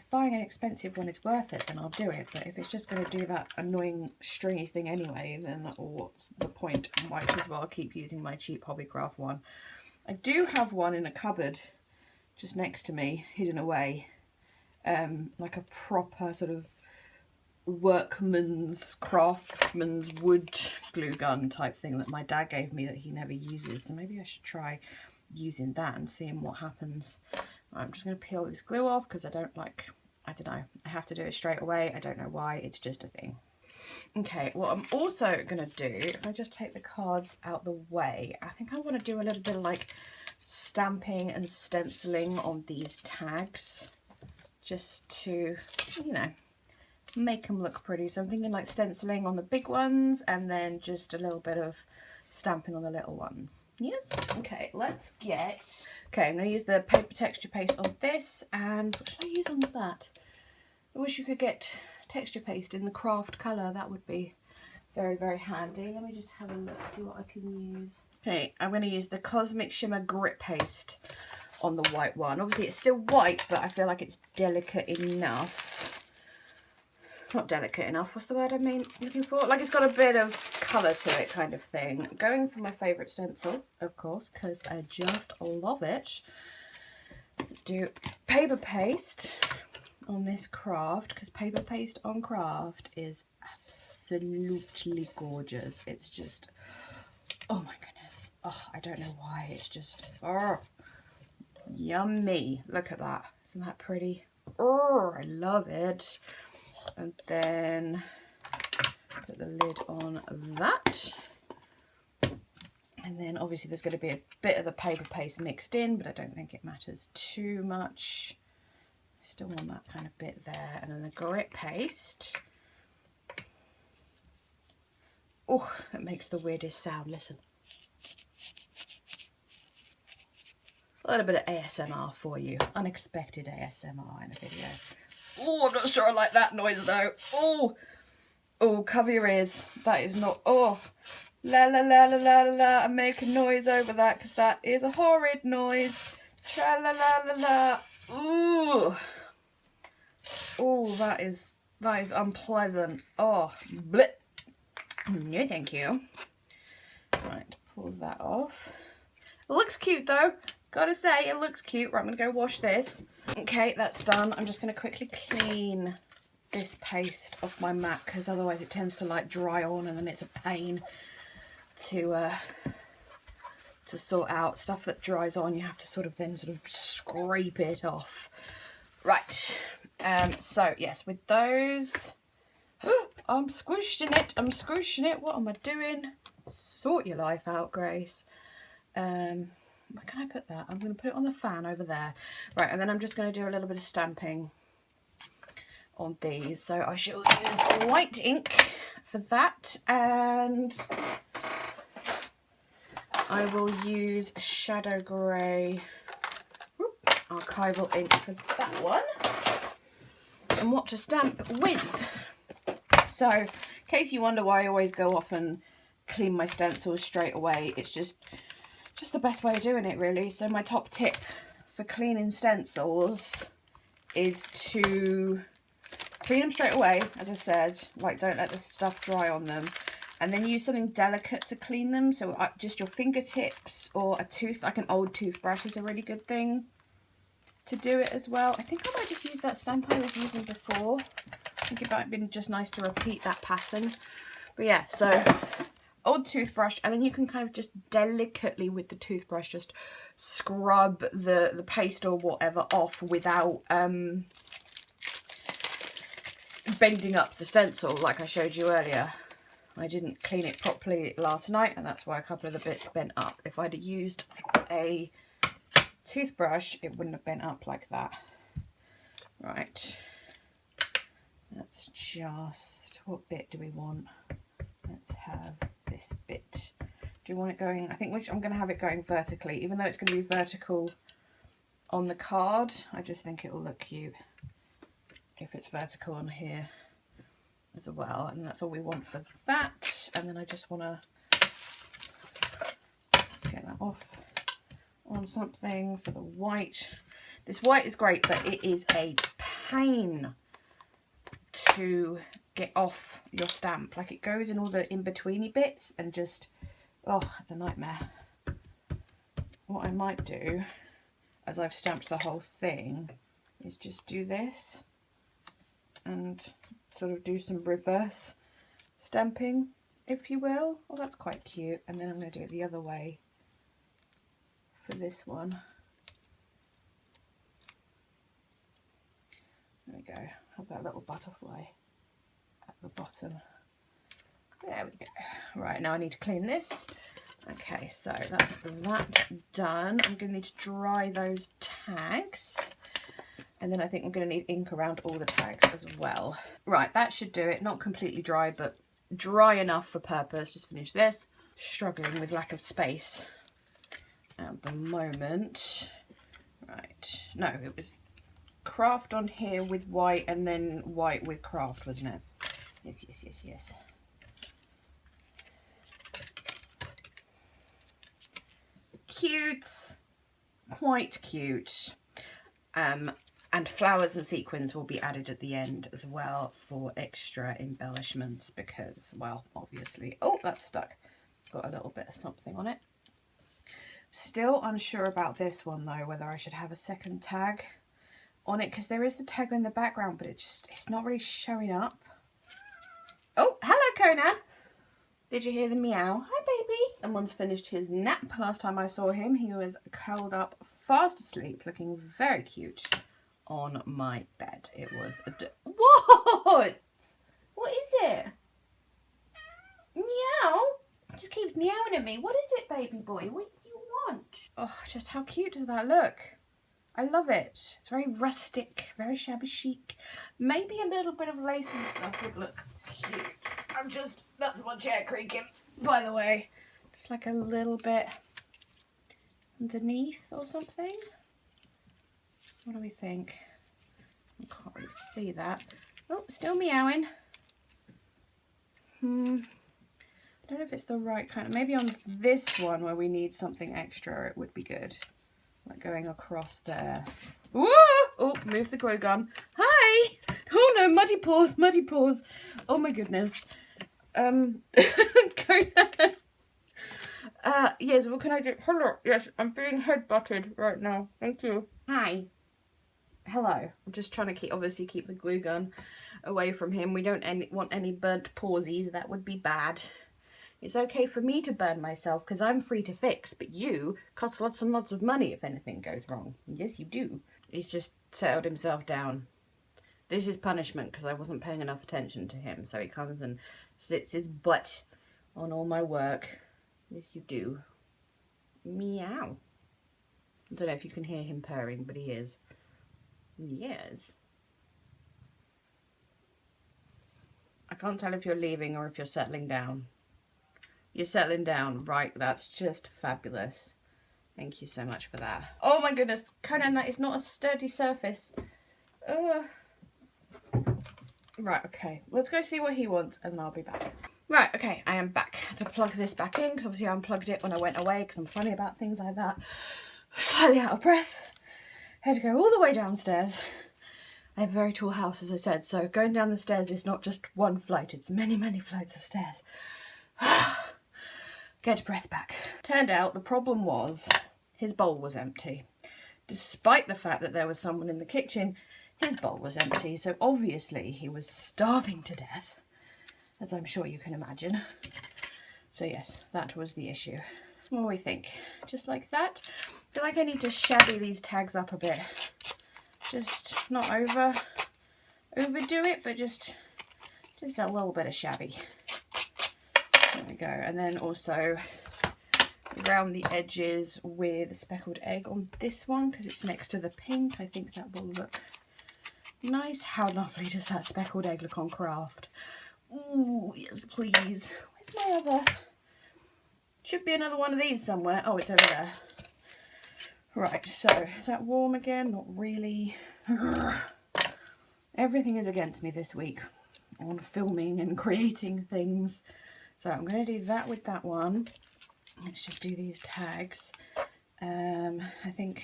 buying an expensive one is worth it, then I'll do it. But if it's just going to do that annoying stringy thing anyway, then what's the point? I might as well keep using my cheap Hobbycraft one. I do have one in a cupboard just next to me, hidden away, like a proper sort of workman's, craftsman's wood glue gun type thing that my dad gave me that he never uses. So maybe I should try using that and seeing what happens. I'm just going to peel this glue off because I don't know, I have to do it straight away. I don't know why, it's just a thing. Okay, what I'm also going to do, if I just take the cards out the way, I think I want to do a little bit of like stamping and stenciling on these tags just to, you know, make them look pretty. So I'm thinking like stenciling on the big ones and then just a little bit of stamping on the little ones. Yes? Okay, let's get... Okay, I'm going to use the paper texture paste on this, and what should I use on that? I wish you could get texture paste in the craft colour. That would be very, very handy. Let me just have a look, see what I can use. Okay, I'm going to use the Cosmic Shimmer Grit Paste on the white one. Obviously it's still white, but I feel like it's delicate enough. Not delicate enough, what's the word I'm looking for? Like it's got a bit of colour to it kind of thing. Going for my favourite stencil, of course, because I just love it. Let's do paper paste on this craft, because paper paste on craft is absolutely gorgeous. It's just, oh my goodness. Oh, I don't know why, it's just, oh, yummy. Look at that, isn't that pretty? Oh, I love it. And then put the lid on that. And then obviously there's going to be a bit of the paper paste mixed in, but I don't think it matters too much. I still want that kind of bit there. And then the grit paste. Oh, that makes the weirdest sound. Listen. A little bit of ASMR for you. Unexpected ASMR in a video. Oh, I'm not sure I like that noise though. Oh, oh, cover your ears. That is not, oh. La la la la la la la. I'm making noise over that because that is a horrid noise. Tra la la la la. Ooh. Oh, that is unpleasant. Oh, bleh. No, thank you. Right, pull that off. It looks cute though. Gotta say, it looks cute. Right, I'm gonna go wash this. Okay, that's done. I'm just gonna quickly clean this paste off my mat because otherwise it tends to like dry on and then it's a pain to sort out. Stuff that dries on, you have to sort of scrape it off. Right. So yes, with those, I'm squishing it. What am I doing? Sort your life out, Grace. Where can I put that? I'm going to put it on the fan over there. Right, and then I'm just going to do a little bit of stamping on these. So I shall use white ink for that, and I will use shadow grey archival ink for that one. And what to stamp with. So, in case you wonder why I always go off and clean my stencils straight away, it's just the best way of doing it, really. So my top tip for cleaning stencils is to clean them straight away, as I said. Like, don't let the stuff dry on them. And then use something delicate to clean them. So just your fingertips or like an old toothbrush is a really good thing to do it as well. I think I might just use that stamp I was using before. I think it might have been just nice to repeat that pattern. But yeah, so old toothbrush, and then you can kind of just delicately with the toothbrush just scrub the paste or whatever off without bending up the stencil like I showed you earlier. I didn't clean it properly last night, and that's why a couple of the bits bent up. If I'd used a toothbrush, it wouldn't have bent up like that. Right, that's just, what bit do we want? Let's have this bit. Do you want it going, I think I'm going to have it going vertically, even though it's going to be vertical on the card. I just think it will look cute if it's vertical on here as well, and that's all we want for that. And then I just want to get that off on something for the white. This white is great, but it is a pain to get off your stamp. Like, it goes in all the in-betweeny bits and just, oh, it's a nightmare. What I might do, as I've stamped the whole thing, is just do this and sort of do some reverse stamping, if you will. Oh, that's quite cute. And then I'm going to do it the other way for this one. There we go. Have that little butterfly at the bottom. There we go. Right, now I need to clean this. Okay, so that's that done. I'm going to need to dry those tags. And then I think I'm going to need ink around all the tags as well. Right, that should do it. Not completely dry, but dry enough for purpose. Just finish this. Struggling with lack of space at the moment. Right, no, it was craft on here with white and then white with craft, wasn't it? Yes, yes, yes, yes. Cute, quite cute. And flowers and sequins will be added at the end as well for extra embellishments because, well, obviously, oh, that's stuck. It's got a little bit of something on it. Still unsure about this one though, whether I should have a second tag on it, because there is the tag in the background, but it's not really showing up. Oh, hello Conan. Did you hear the meow? Hi baby. Someone's finished his nap. Last time I saw him, he was curled up fast asleep, looking very cute on my bed. It was what? What is it? Meow? Just keeps meowing at me. What is it, baby boy? What do you want? Oh, just how cute does that look? I love it. It's very rustic, very shabby chic. Maybe a little bit of lace and stuff would look cute. That's my chair creaking, by the way. Just like a little bit underneath or something. What do we think? I can't really see that. Oh, still meowing. I don't know if it's the right kind of, maybe on this one where we need something extra, it would be good. Like going across there. Ooh! Oh, move the glue gun. Hi! Oh no, muddy paws, muddy paws. Oh my goodness. Go there. Yes, what can I do? Hello. Yes, I'm being head-butted right now. Thank you. Hi. Hello. I'm just trying to obviously keep the glue gun away from him. We don't want any burnt pawsies. That would be bad. It's okay for me to burn myself because I'm free to fix, but you cost lots and lots of money if anything goes wrong. Yes, you do. He's just settled himself down. This is punishment because I wasn't paying enough attention to him, so he comes and sits his butt on all my work. Yes, you do. Meow. I don't know if you can hear him purring, but he is. Yes. I can't tell if you're leaving or if you're settling down. You're settling down, right? That's just fabulous. Thank you so much for that. Oh my goodness, Conan, that is not a sturdy surface. Right, okay. Let's go see what he wants and then I'll be back. Right, okay, I am back. I had to plug this back in because obviously I unplugged it when I went away because I'm funny about things like that. Slightly out of breath. Had to go all the way downstairs. I have a very tall house, as I said, so going down the stairs is not just one flight, it's many, many flights of stairs. Get breath back. Turned out the problem was his bowl was empty. Despite the fact that there was someone in the kitchen, his bowl was empty, so obviously he was starving to death, as I'm sure you can imagine. So yes, that was the issue. What do we think? Just like that? I feel like I need to shabby these tags up a bit. Just not overdo it, but just a little bit of shabby. There we go. And then also around the edges with speckled egg on this one because it's next to the pink. I think that will look nice. How lovely does that speckled egg look on craft? Ooh, yes please. Where's my other? Should be another one of these somewhere. Oh, it's over there. Right, so is that warm again? Not really. Everything is against me this week on filming and creating things. So I'm going to do that with that one. Let's just do these tags. I think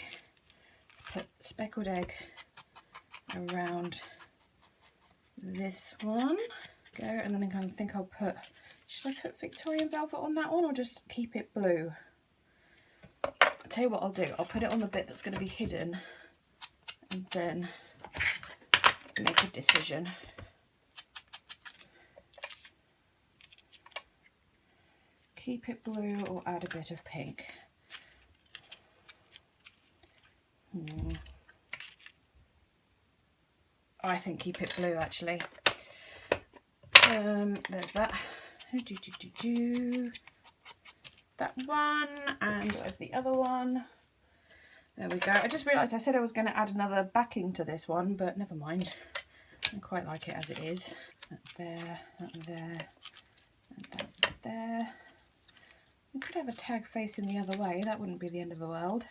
let's put speckled egg around this one. Go, and then I think I'll put, should I put Victorian velvet on that one or just keep it blue? I'll tell you what I'll do. I'll put it on the bit that's going to be hidden and then make a decision. Keep it blue or add a bit of pink. I think keep it blue actually. There's that. That one, and where's the other one? There we go. I just realised I said I was going to add another backing to this one, but never mind. I quite like it as it is. That there, that there, and that there. I could have a tag facing the other way. That wouldn't be the end of the world.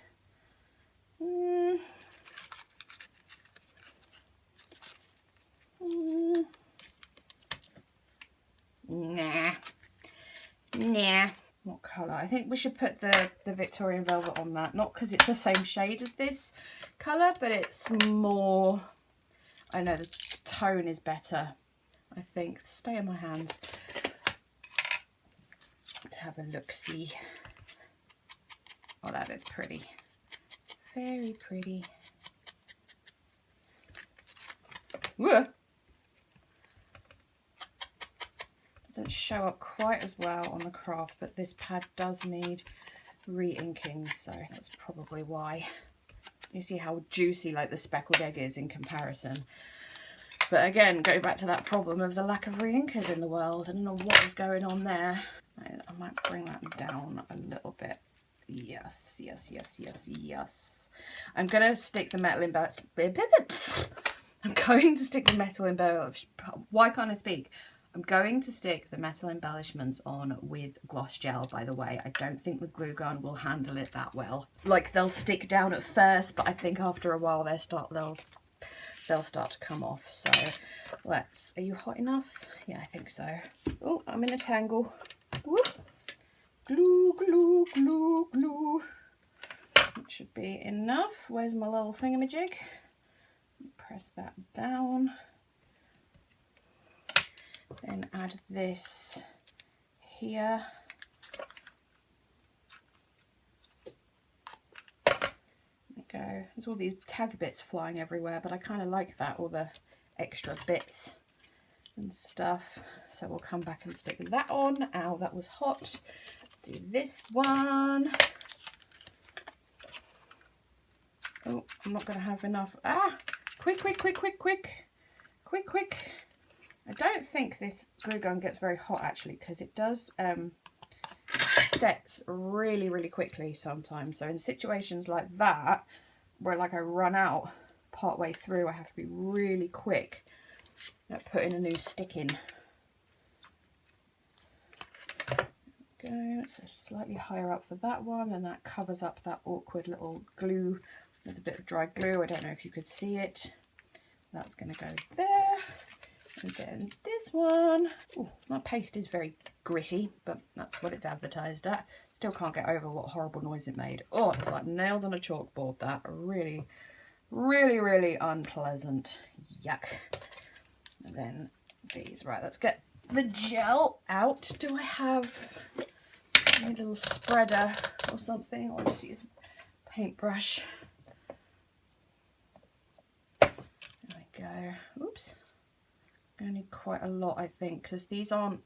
Nah. What colour? I think we should put the Victorian velvet on that. Not because it's the same shade as this colour, but it's more, I know the tone is better. I think. Stay in my hands. Let's have a look-see. Oh, that is pretty. Very pretty. Whoa. Doesn't show up quite as well on the craft, but this pad does need re-inking, so that's probably why. You see how juicy like the speckled egg is in comparison. But again, go back to that problem of the lack of re-inkers in the world. I don't know what is going on there. I might bring that down a little bit. Yes, yes, yes, yes, yes. I'm going to stick the metal embellishment. I'm going to stick the metal embellishment. Why can't I speak? I'm going to stick the metal embellishments on with gloss gel, by the way. I don't think the glue gun will handle it that well. Like, they'll stick down at first, but I think after a while they'll start to come off. So let's, are you hot enough? Yeah, I think so. Oh, I'm in a tangle. Whoop. Glue, glue, glue, glue. That should be enough. Where's my little thingamajig? Press that down. Then add this here. There we go. There's all these tag bits flying everywhere, but I kind of like that, all the extra bits and stuff. So we'll come back and stick that on. Ow, that was hot. Do this one. Oh, I'm not going to have enough. Ah, quick, quick, quick, quick, quick, quick, quick. I don't think this glue gun gets very hot actually, because it does sets really, really quickly sometimes. So in situations like that, where like I run out part way through, I have to be really quick at putting a new stick in. Go, so slightly higher up for that one, and that covers up that awkward little glue. There's a bit of dry glue, I don't know if you could see it. That's going to go there. And then this one. Ooh, that paste is very gritty, but that's what it's advertised at. Still can't get over what horrible noise it made. Oh, it's like nailed on a chalkboard. That really, really, really unpleasant. Yuck. And then these. Right, let's get the gel out. Do I have a little spreader or something? Or just use a paintbrush? There we go. Oops. I need quite a lot, I think, because these aren't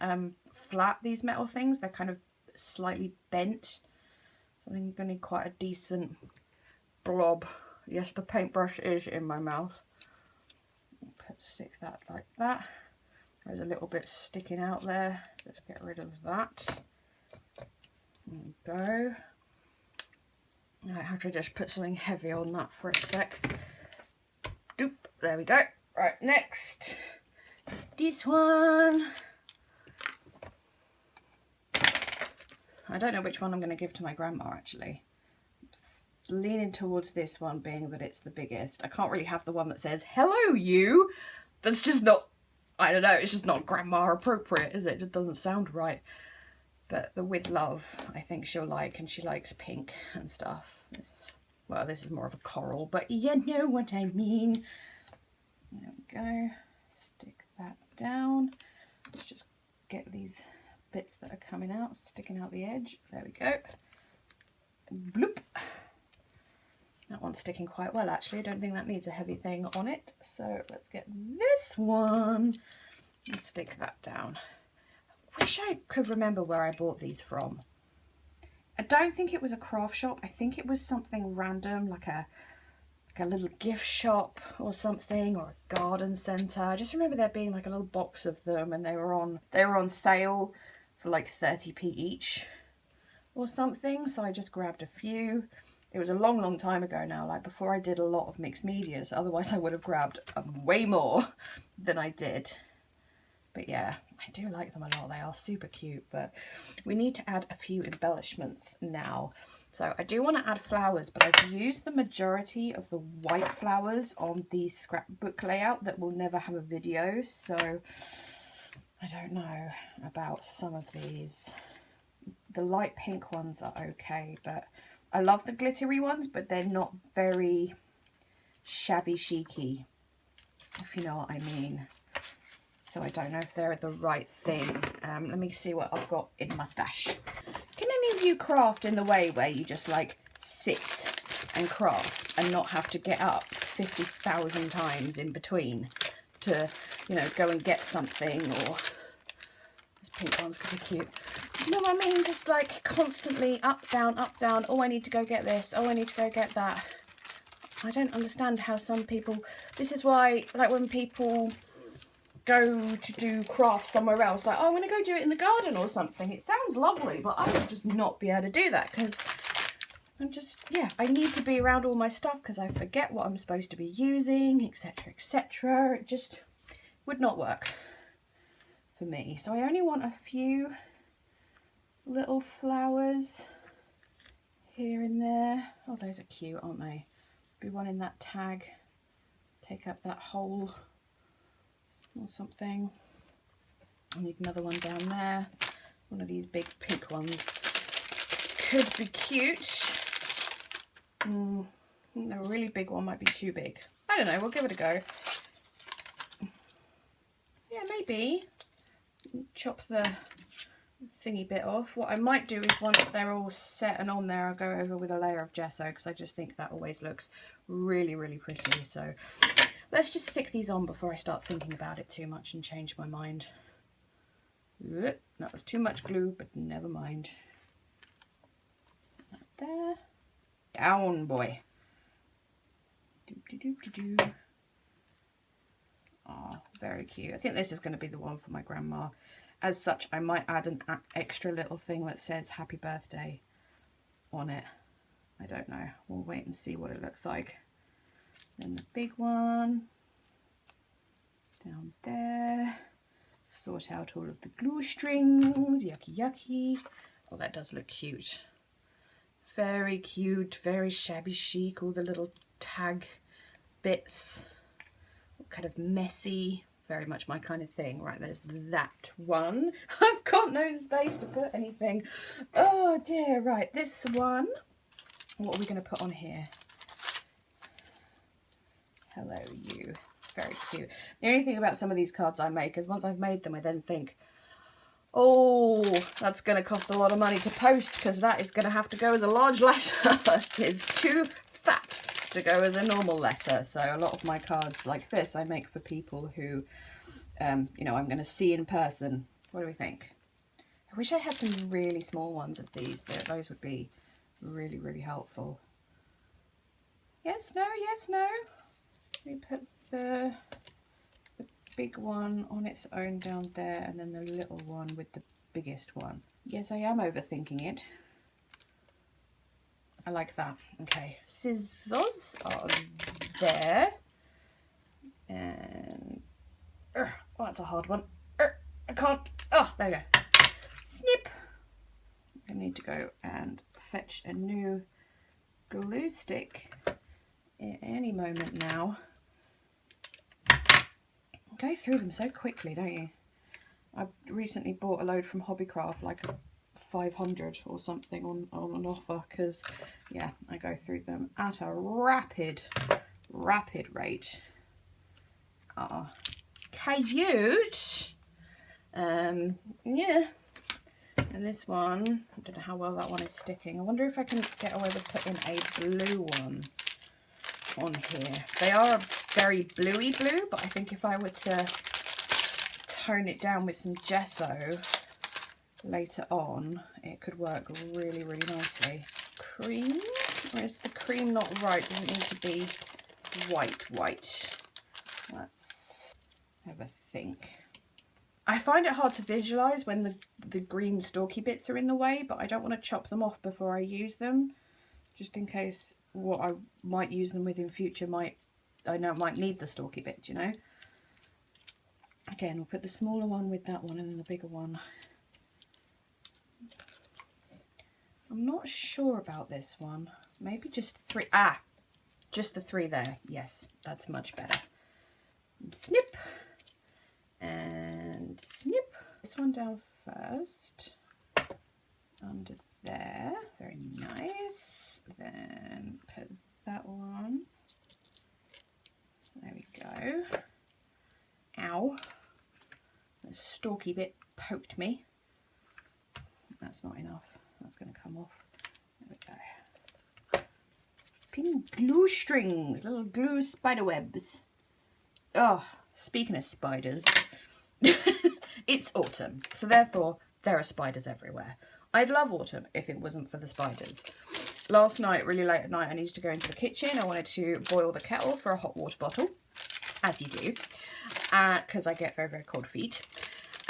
flat, these metal things. They're kind of slightly bent. So I think I'm going to need quite a decent blob. Yes, the paintbrush is in my mouth. Stick that like that. There's a little bit sticking out there. Let's get rid of that. There we go. I have to just put something heavy on that for a sec. Doop. There we go. Right, next. This one. I don't know which one I'm going to give to my grandma actually. Leaning towards this one, being that it's the biggest. I can't really have the one that says hello you. That's just not, I don't know, it's just not grandma appropriate, is it? It just doesn't sound right. But the with love I think she'll like, and she likes pink and stuff. Well, this is more of a coral, but you know what I mean. There we go. Stick that down. Let's just get these bits that are coming out, sticking out the edge. There we go. Bloop. That one's sticking quite well actually. I don't think that needs a heavy thing on it. So let's get this one and stick that down. I wish I could remember where I bought these from. I don't think it was a craft shop. I think it was something random, like a little gift shop or something, or a garden centre. I just remember there being like a little box of them, and they were on sale for like 30p each or something. So I just grabbed a few. It was a long, long time ago now, like before I did a lot of mixed media, so otherwise I would have grabbed way more than I did. But yeah, I do like them a lot. They are super cute, but we need to add a few embellishments now. So I do want to add flowers, but I've used the majority of the white flowers on the scrapbook layout that will never have a video. So I don't know about some of these. The light pink ones are okay, but I love the glittery ones, but they're not very shabby chic-y, if you know what I mean. So I don't know if they're the right thing. Let me see what I've got in my stash. Can any of you craft in the way where you just like sit and craft and not have to get up 50,000 times in between to, you know, go and get something? Or this pink one's gonna be cute. You know what I mean? Just like constantly up, down, oh, I need to go get this, oh, I need to go get that. I don't understand how some people, this is why, like when people go to do crafts somewhere else, like, oh, I'm going to go do it in the garden or something. It sounds lovely, but I would just not be able to do that because I'm just, yeah, I need to be around all my stuff because I forget what I'm supposed to be using, etc., etc. It just would not work for me. So I only want a few little flowers here and there. Oh, those are cute, aren't they? Be one in that tag, take up that hole or something. I need another one down there. One of these big pink ones could be cute. The really big one might be too big. I don't know, we'll give it a go. Yeah, maybe. Chop the thingy bit off. What I might do is once they're all set and on there, I'll go over with a layer of gesso, because I just think that always looks really, really pretty. So let's just stick these on before I start thinking about it too much and change my mind. That was too much glue, but never mind. There. Down, boy. Oh, very cute. I think this is going to be the one for my grandma. As such, I might add an extra little thing that says happy birthday on it. I don't know. We'll wait and see what it looks like. Then the big one down there. Sort out all of the glue strings. Yucky, yucky. Oh, that does look cute. Very cute, very shabby chic. All the little tag bits. Kind of messy. Very much my kind of thing. Right, there's that one. I've got no space to put anything. Oh dear. Right, this one. What are we going to put on here? Hello, you. Very cute. The only thing about some of these cards I make is once I've made them, I then think, oh, that's going to cost a lot of money to post, because that is going to have to go as a large letter. It's too fat to go as a normal letter. So a lot of my cards like this I make for people who, you know, I'm going to see in person. What do we think? I wish I had some really small ones of these. Those would be really, really helpful. Yes, no, yes, no. We put the big one on its own down there, and then the little one with the biggest one. Yes, I am overthinking it. I like that. Okay, scissors are there. And oh, that's a hard one. I can't. Oh, there we go. Snip. I need to go and fetch a new glue stick at any moment now. Go through them so quickly, don't you? I recently bought a load from Hobbycraft, like 500 or something on an offer, because yeah, I go through them at a rapid rate. Ah, cute. Yeah. And this one, I don't know how well that one is sticking. I wonder if I can get away with putting a blue one on here. They are a very bluey blue, but I think if I were to tone it down with some gesso later on, it could work really, really nicely. Cream? Or is the cream not right? Does it need to be white? Let's have a think. I find it hard to visualize when the green stalky bits are in the way, but I don't want to chop them off before I use them, just in case what I might use them with in future might need the stalky bit, you know. Again, we'll put the smaller one with that one and then the bigger one. I'm not sure about this one. Maybe just 3. Ah, just the 3 there. Yes, that's much better. Snip. And snip. This one down first. Under there. Very nice. Then put that one. There we go. Ow. The stalky bit poked me. That's not enough. That's going to come off. There we go. Pink glue strings. Little glue spider webs. Oh, speaking of spiders, it's autumn. So therefore, there are spiders everywhere. I'd love autumn if it wasn't for the spiders. Last night, really late at night, I needed to go into the kitchen. I wanted to boil the kettle for a hot water bottle, as you do, because I get very, very cold feet.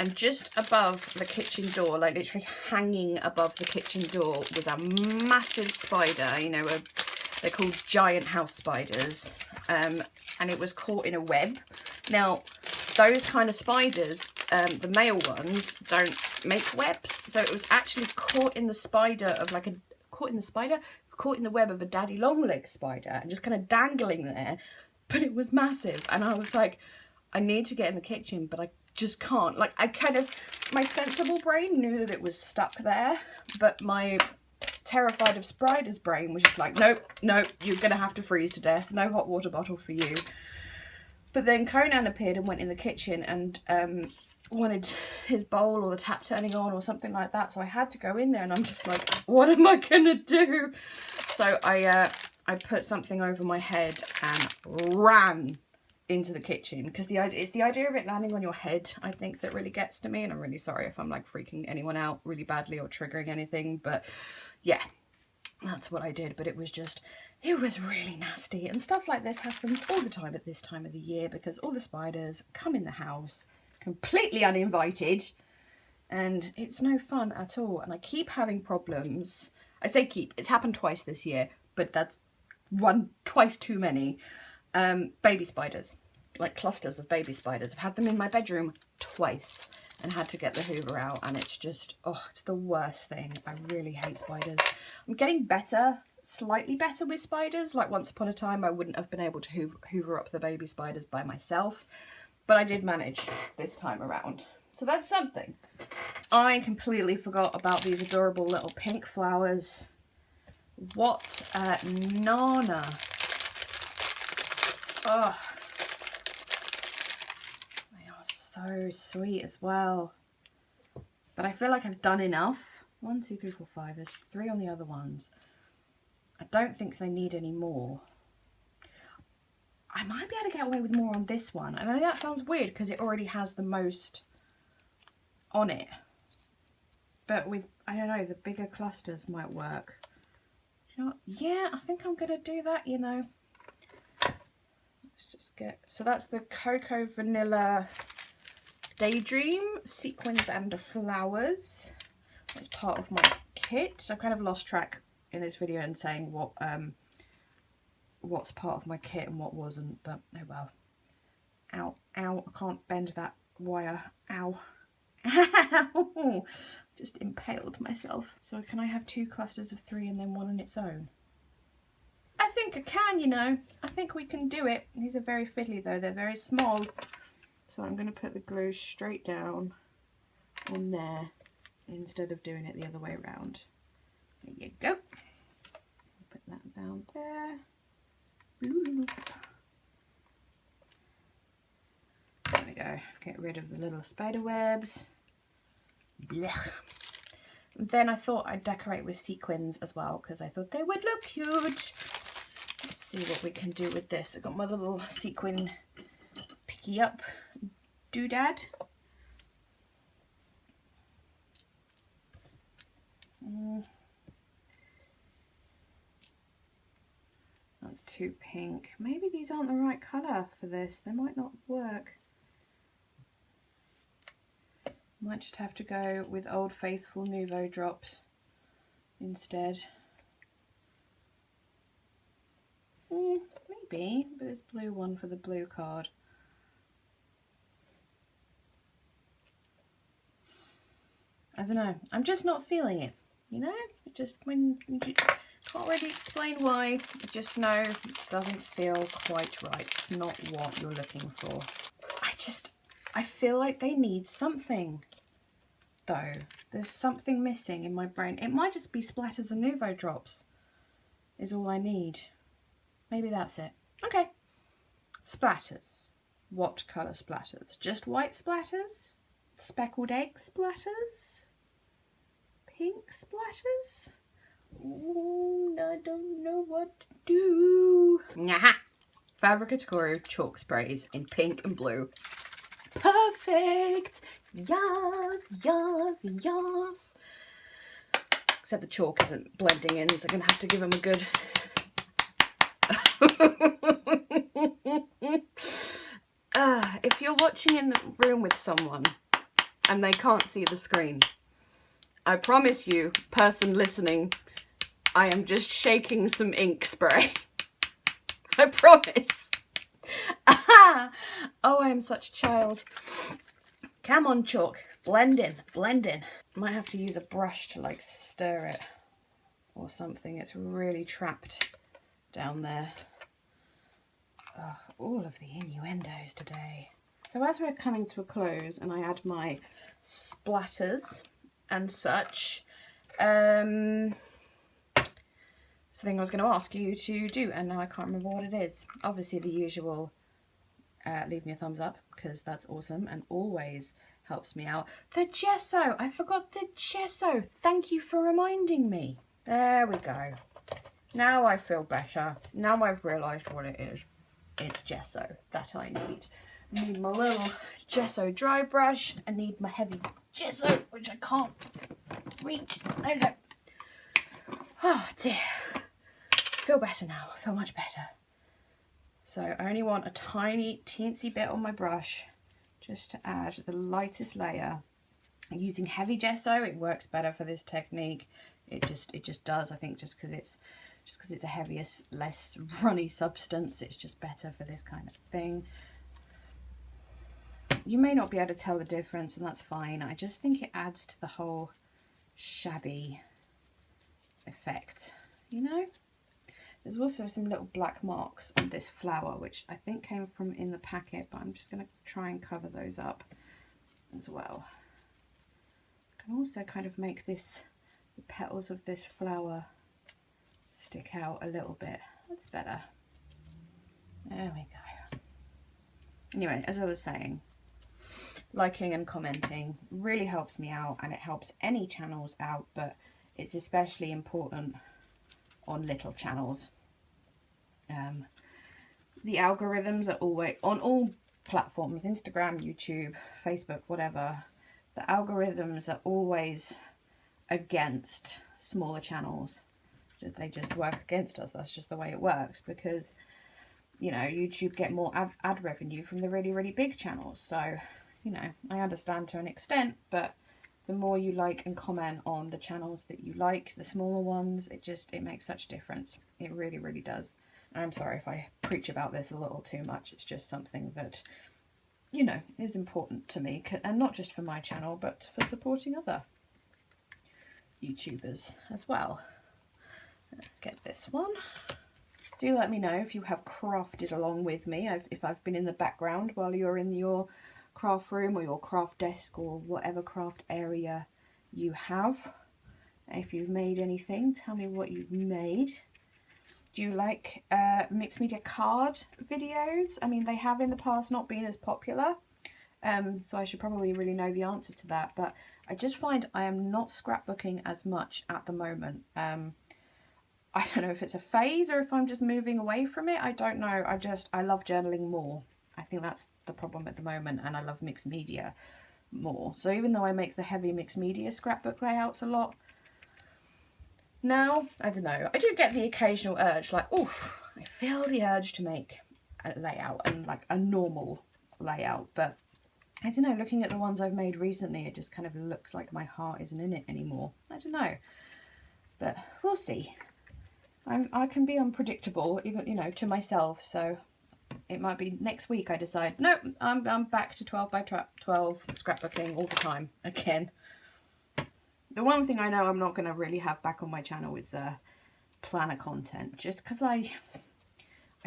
And just above the kitchen door, like literally hanging above the kitchen door, was a massive spider. You know, they're called giant house spiders. And it was caught in a web. Now, those kind of spiders the male ones don't make webs. So it was actually caught in the spider of like a, caught in the web of a daddy long leg spider and just kind of dangling there. But it was massive. And I was like, I need to get in the kitchen, but I just can't. Like, I kind of, my sensible brain knew that it was stuck there, but my terrified of spiders brain was just like, nope, nope, you're gonna have to freeze to death. No hot water bottle for you. But then Conan appeared and went in the kitchen and wanted his bowl or the tap turning on or something like that. So I had to go in there and I'm just like, what am I gonna do? So I put something over my head and ran into the kitchen, because it's the idea of it landing on your head, I think, that really gets to me. And I'm really sorry if I'm like freaking anyone out really badly or triggering anything, but yeah, that's what I did. But it was really nasty, and stuff like this happens all the time at this time of the year because all the spiders come in the house completely uninvited and it's no fun at all. And I keep having problems. I say keep, it's happened twice this year, but that's twice too many. Baby spiders, like clusters of baby spiders. I've had them in my bedroom twice and had to get the Hoover out, and it's just, oh, it's the worst thing. I really hate spiders. I'm getting better, slightly better with spiders. Like once upon a time I wouldn't have been able to hoover up the baby spiders by myself, but I did manage this time around, so that's something. I completely forgot about these adorable little pink flowers. What Nana. Oh, they are so sweet as well. But I feel like I've done enough. 1, 2, 3, 4, 5. There's 3 on the other ones. I don't think they need any more. I might be able to get away with more on this one. I know that sounds weird because it already has the most on it. But with, I don't know, the bigger clusters might work. You know what? Yeah, I think I'm going to do that, you know. Just get, so that's the Cocoa Vanilla Daydream Sequins and Flowers. That's part of my kit. So I've kind of lost track in this video and saying what's part of my kit and what wasn't, but oh well. Ow, ow, I can't bend that wire. Ow. Ow! Just impaled myself. So can I have 2 clusters of 3 and then 1 on its own? I think I can, you know. I think we can do it. These are very fiddly though, they're very small. So I'm going to put the glue straight down on there instead of doing it the other way around. There you go. Put that down there. Bloop. There we go. Get rid of the little spider webs. Blech. Then I thought I'd decorate with sequins as well because I thought they would look cute. Let's see what we can do with this. I've got my little sequin picky up doodad. That's too pink. Maybe these aren't the right colour for this. They might not work. Might just have to go with Old Faithful Nouveau drops instead. Maybe, but there's blue one for the blue card. I don't know. I'm just not feeling it, you know? It just, when you can't really explain why, you just know it doesn't feel quite right. It's not what you're looking for. I feel like they need something, though. There's something missing in my brain. It might just be splatters and Nouveau drops is all I need. Maybe that's it. Okay. Splatters. What colour splatters? Just white splatters? Speckled egg splatters? Pink splatters? Ooh, I don't know what to do. Nah. Fabricatorial chalk sprays in pink and blue. Perfect. Yes, yes, yes. Except the chalk isn't blending in, so I'm going to have to give them a good... if you're watching in the room with someone and they can't see the screen, I promise you, person listening, I am just shaking some ink spray. I promise. Oh, I am such a child. Come on, chalk. Blend in, blend in. Might have to use a brush to like stir it or something. It's really trapped down there. Oh, all of the innuendos today. So as we're coming to a close and I add my splatters and such, something I was going to ask you to do, and now I can't remember what it is. Obviously the usual, leave me a thumbs up because that's awesome and always helps me out. The gesso, I forgot the gesso. Thank you for reminding me. There we go. Now I feel better. Now I've realised what it is. It's gesso that I need. I need my little gesso dry brush. I need my heavy gesso, which I can't reach. There we go. Oh dear. I feel better now. I feel much better. So I only want a tiny, teensy bit on my brush just to add the lightest layer. Using heavy gesso, it works better for this technique. It just does. I think just because it's a heavier, less runny substance, it's just better for this kind of thing. You may not be able to tell the difference, and that's fine. I just think it adds to the whole shabby effect, you know? There's also some little black marks on this flower, which I think came from in the packet, but I'm just going to try and cover those up as well. I can also kind of make the petals of this flower stick out a little bit. That's better. There we go. Anyway, as I was saying, liking and commenting really helps me out, and it helps any channels out, but it's especially important on little channels. The algorithms are always on all platforms, Instagram, YouTube, Facebook, whatever. The algorithms are always against smaller channels. They just work against us. That's just the way it works, because you know, YouTube get more ad revenue from the really, really big channels. So, you know, I understand to an extent, but the more you like and comment on the channels that you like, the smaller ones, it makes such a difference. It really, really does. I'm sorry if I preach about this a little too much. It's just something that, you know, is important to me, and not just for my channel, but for supporting other YouTubers as well. Get this one. Do let me know if you have crafted along with me, if I've been in the background while you're in your craft room or your craft desk or whatever craft area you have. If you've made anything, tell me what you've made. Do you like mixed media card videos? I mean, they have in the past not been as popular, so I should probably really know the answer to that, but I just find I am not scrapbooking as much at the moment. I don't know if it's a phase or if I'm just moving away from it. I don't know. I love journaling more. I think that's the problem at the moment, and I love mixed media more. So even though I make the heavy mixed media scrapbook layouts a lot now, I don't know. I do get the occasional urge, like, oof, I feel the urge to make a layout and like a normal layout. But I don't know, looking at the ones I've made recently, it just kind of looks like my heart isn't in it anymore. I don't know. But we'll see. I can be unpredictable, even, you know, to myself, so it might be next week I decide, nope, I'm back to 12 by 12 scrapbooking all the time again. The one thing I know I'm not going to really have back on my channel is planner content, just because I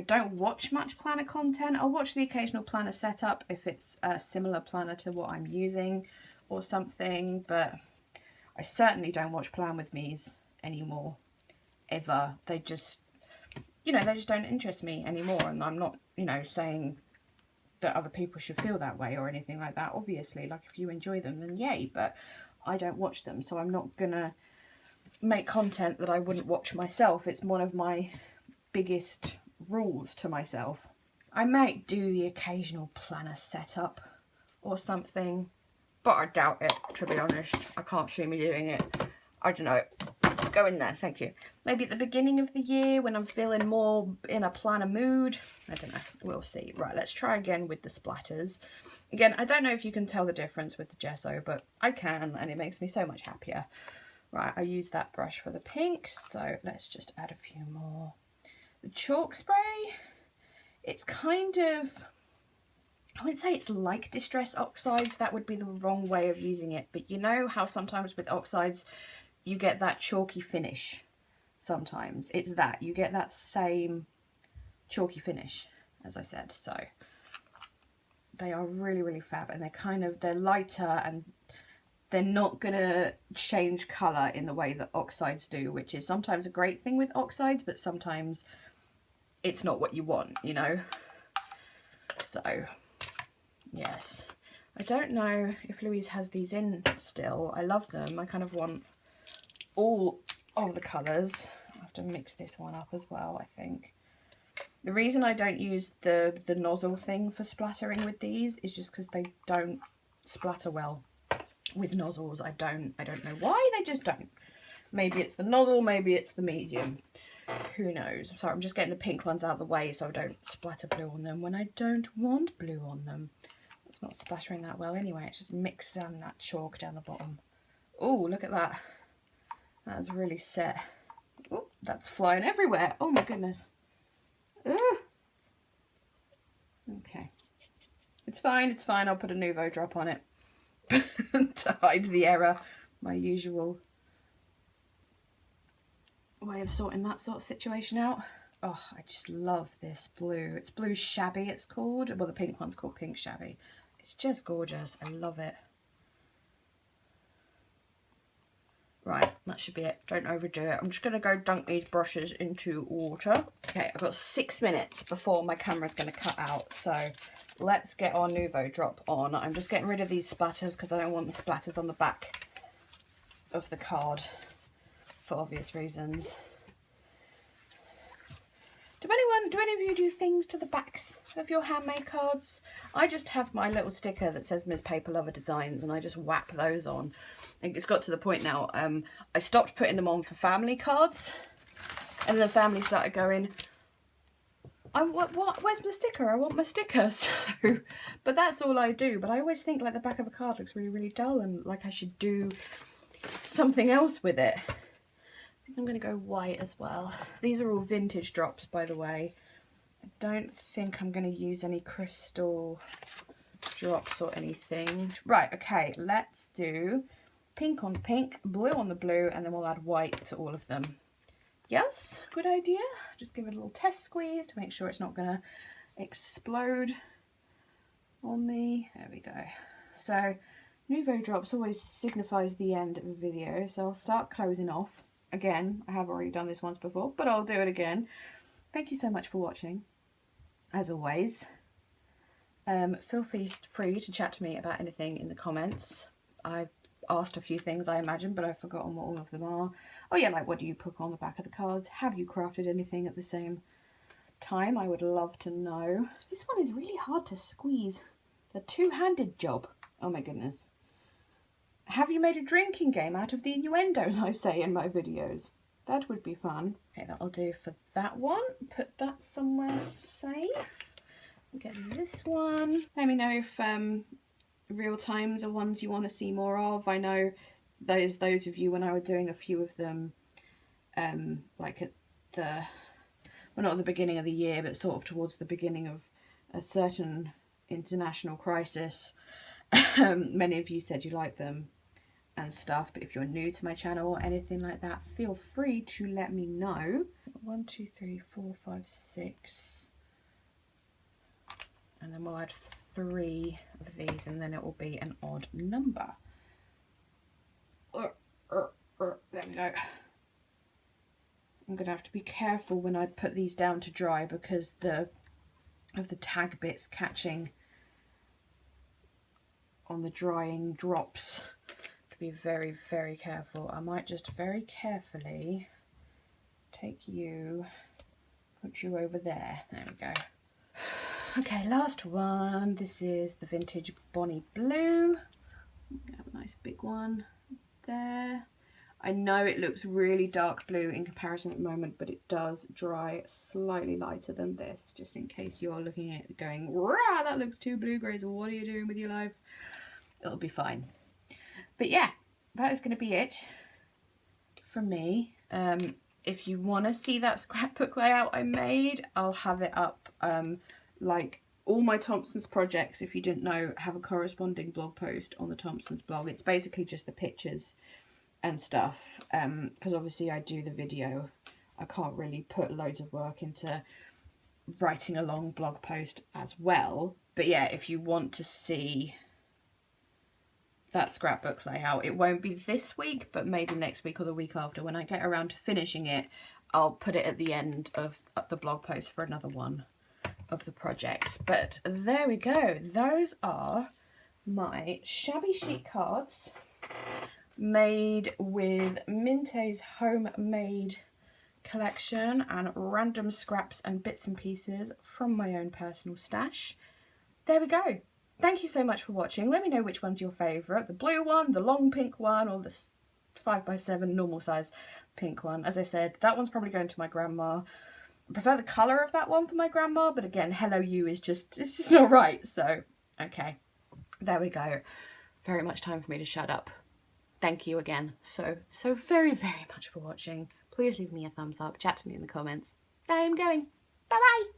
don't watch much planner content. I'll watch the occasional planner setup if it's a similar planner to what I'm using or something, but I certainly don't watch Plan With Me's anymore. Ever. They just, you know, they just don't interest me anymore, and I'm not, you know, saying that other people should feel that way or anything like that. Obviously, like, if you enjoy them, then yay, but I don't watch them, so I'm not gonna make content that I wouldn't watch myself. It's one of my biggest rules to myself. I might do the occasional planner setup or something, but I doubt it, to be honest. I can't see me doing it. I don't know. Go in there, thank you. Maybe at the beginning of the year when I'm feeling more in a planner mood. I don't know, we'll see. Right, let's try again with the splatters. Again, I don't know if you can tell the difference with the gesso, but I can, and it makes me so much happier. Right, I use that brush for the pinks, so let's just add a few more. The chalk spray, it's kind of, I wouldn't say it's like Distress Oxides, that would be the wrong way of using it, but you know how sometimes with oxides you get that chalky finish? Sometimes it's that, you get that same chalky finish, as I said. So they are really, really fab, and they're lighter, and they're not gonna change colour in the way that oxides do, which is sometimes a great thing with oxides, but sometimes it's not what you want, you know? So yes, I don't know if Louise has these in still. I love them. I kind of want all of the colours. I have to mix this one up as well, I think. The reason I don't use the nozzle thing for splattering with these is just because they don't splatter well with nozzles. I don't know why, they just don't. Maybe it's the nozzle, maybe it's the medium. Who knows? Sorry, I'm just getting the pink ones out of the way so I don't splatter blue on them when I don't want blue on them. It's not splattering that well anyway, it's just mixing that chalk down the bottom. Oh, look at that. That's really set. Oh, that's flying everywhere. Oh my goodness. Ooh. Okay. It's fine, it's fine. I'll put a Nouveau drop on it to hide the error. My usual way of sorting that sort of situation out. Oh, I just love this blue. It's blue Shabby, it's called. Well, the pink one's called Pink Shabby. It's just gorgeous. I love it. Right, that should be it. Don't overdo it. I'm just going to go dunk these brushes into water. Okay, I've got 6 minutes before my camera's going to cut out. So let's get our Nouveau drop on. I'm just getting rid of these splatters because I don't want the splatters on the back of the card for obvious reasons. Do any of you do things to the backs of your handmade cards? I just have my little sticker that says Ms. Paperlover Designs, and I just whap those on. It's got to the point now, I stopped putting them on for family cards, and then the family started going, where's my sticker? I want my sticker. So, but that's all I do. But I always think like the back of a card looks really, really dull, and like I should do something else with it. I'm going to go white as well. These are all vintage drops, by the way. I don't think I'm going to use any crystal drops or anything. Right, okay, let's do pink on pink, blue on the blue, and then we'll add white to all of them. Yes, good idea. Just give it a little test squeeze to make sure it's not going to explode on me. There we go. So, Nouveau drops always signifies the end of a video, so I'll start closing off. Again, I have already done this once before, but I'll do it again. Thank you so much for watching, as always. Feel free to chat to me about anything in the comments. I've asked a few things, I imagine, but I've forgotten what all of them are. Oh yeah, like what do you put on the back of the cards? Have you crafted anything at the same time? I would love to know. This one is really hard to squeeze. The two-handed job. Oh my goodness. Have you made a drinking game out of the innuendos I say in my videos? That would be fun. Okay, that'll do for that one. Put that somewhere safe. Get this one. Let me know if real times are ones you want to see more of. I know those of you when I was doing a few of them, like at the, well, not at the beginning of the year, but sort of towards the beginning of a certain international crisis. Many of you said you liked them and stuff, but if you're new to my channel or anything like that, feel free to let me know. 1, 2, 3, 4, 5, 6, and then we'll add 3 of these, and then it will be an odd number. There we go. I'm gonna have to be careful when I put these down to dry because of the tag bits catching on the drying drops. To be very, very careful. I might just very carefully take you, put you over there. There we go. Okay, last one. This is the vintage Bonnie Blue. Have a nice big one there. I know it looks really dark blue in comparison at the moment, but it does dry slightly lighter than this, just in case you're looking at it going, rah, that looks too blue, Grace, what are you doing with your life? It'll be fine. But yeah, that is going to be it from me. If you want to see that scrapbook layout I made, I'll have it up like all my Thompson's projects, if you didn't know, have a corresponding blog post on the Thompson's blog. It's basically just the pictures and stuff, because obviously I do the video. I can't really put loads of work into writing a long blog post as well. But yeah, if you want to see that scrapbook layout, it won't be this week, but maybe next week or the week after. When I get around to finishing it, I'll put it at the end of the blog post for another one of the projects. But there we go. Those are my Shabby Chic cards made with Mintay's homemade collection and random scraps and bits and pieces from my own personal stash. There we go. Thank you so much for watching. Let me know which one's your favourite. The blue one, the long pink one, or the 5x7 normal size pink one. As I said, that one's probably going to my grandma. I prefer the colour of that one for my grandma, but again, Hello You is just, it's just not right. So, okay. There we go. Very much time for me to shut up. Thank you again so very, very much for watching. Please leave me a thumbs up. Chat to me in the comments. I am going. Bye-bye.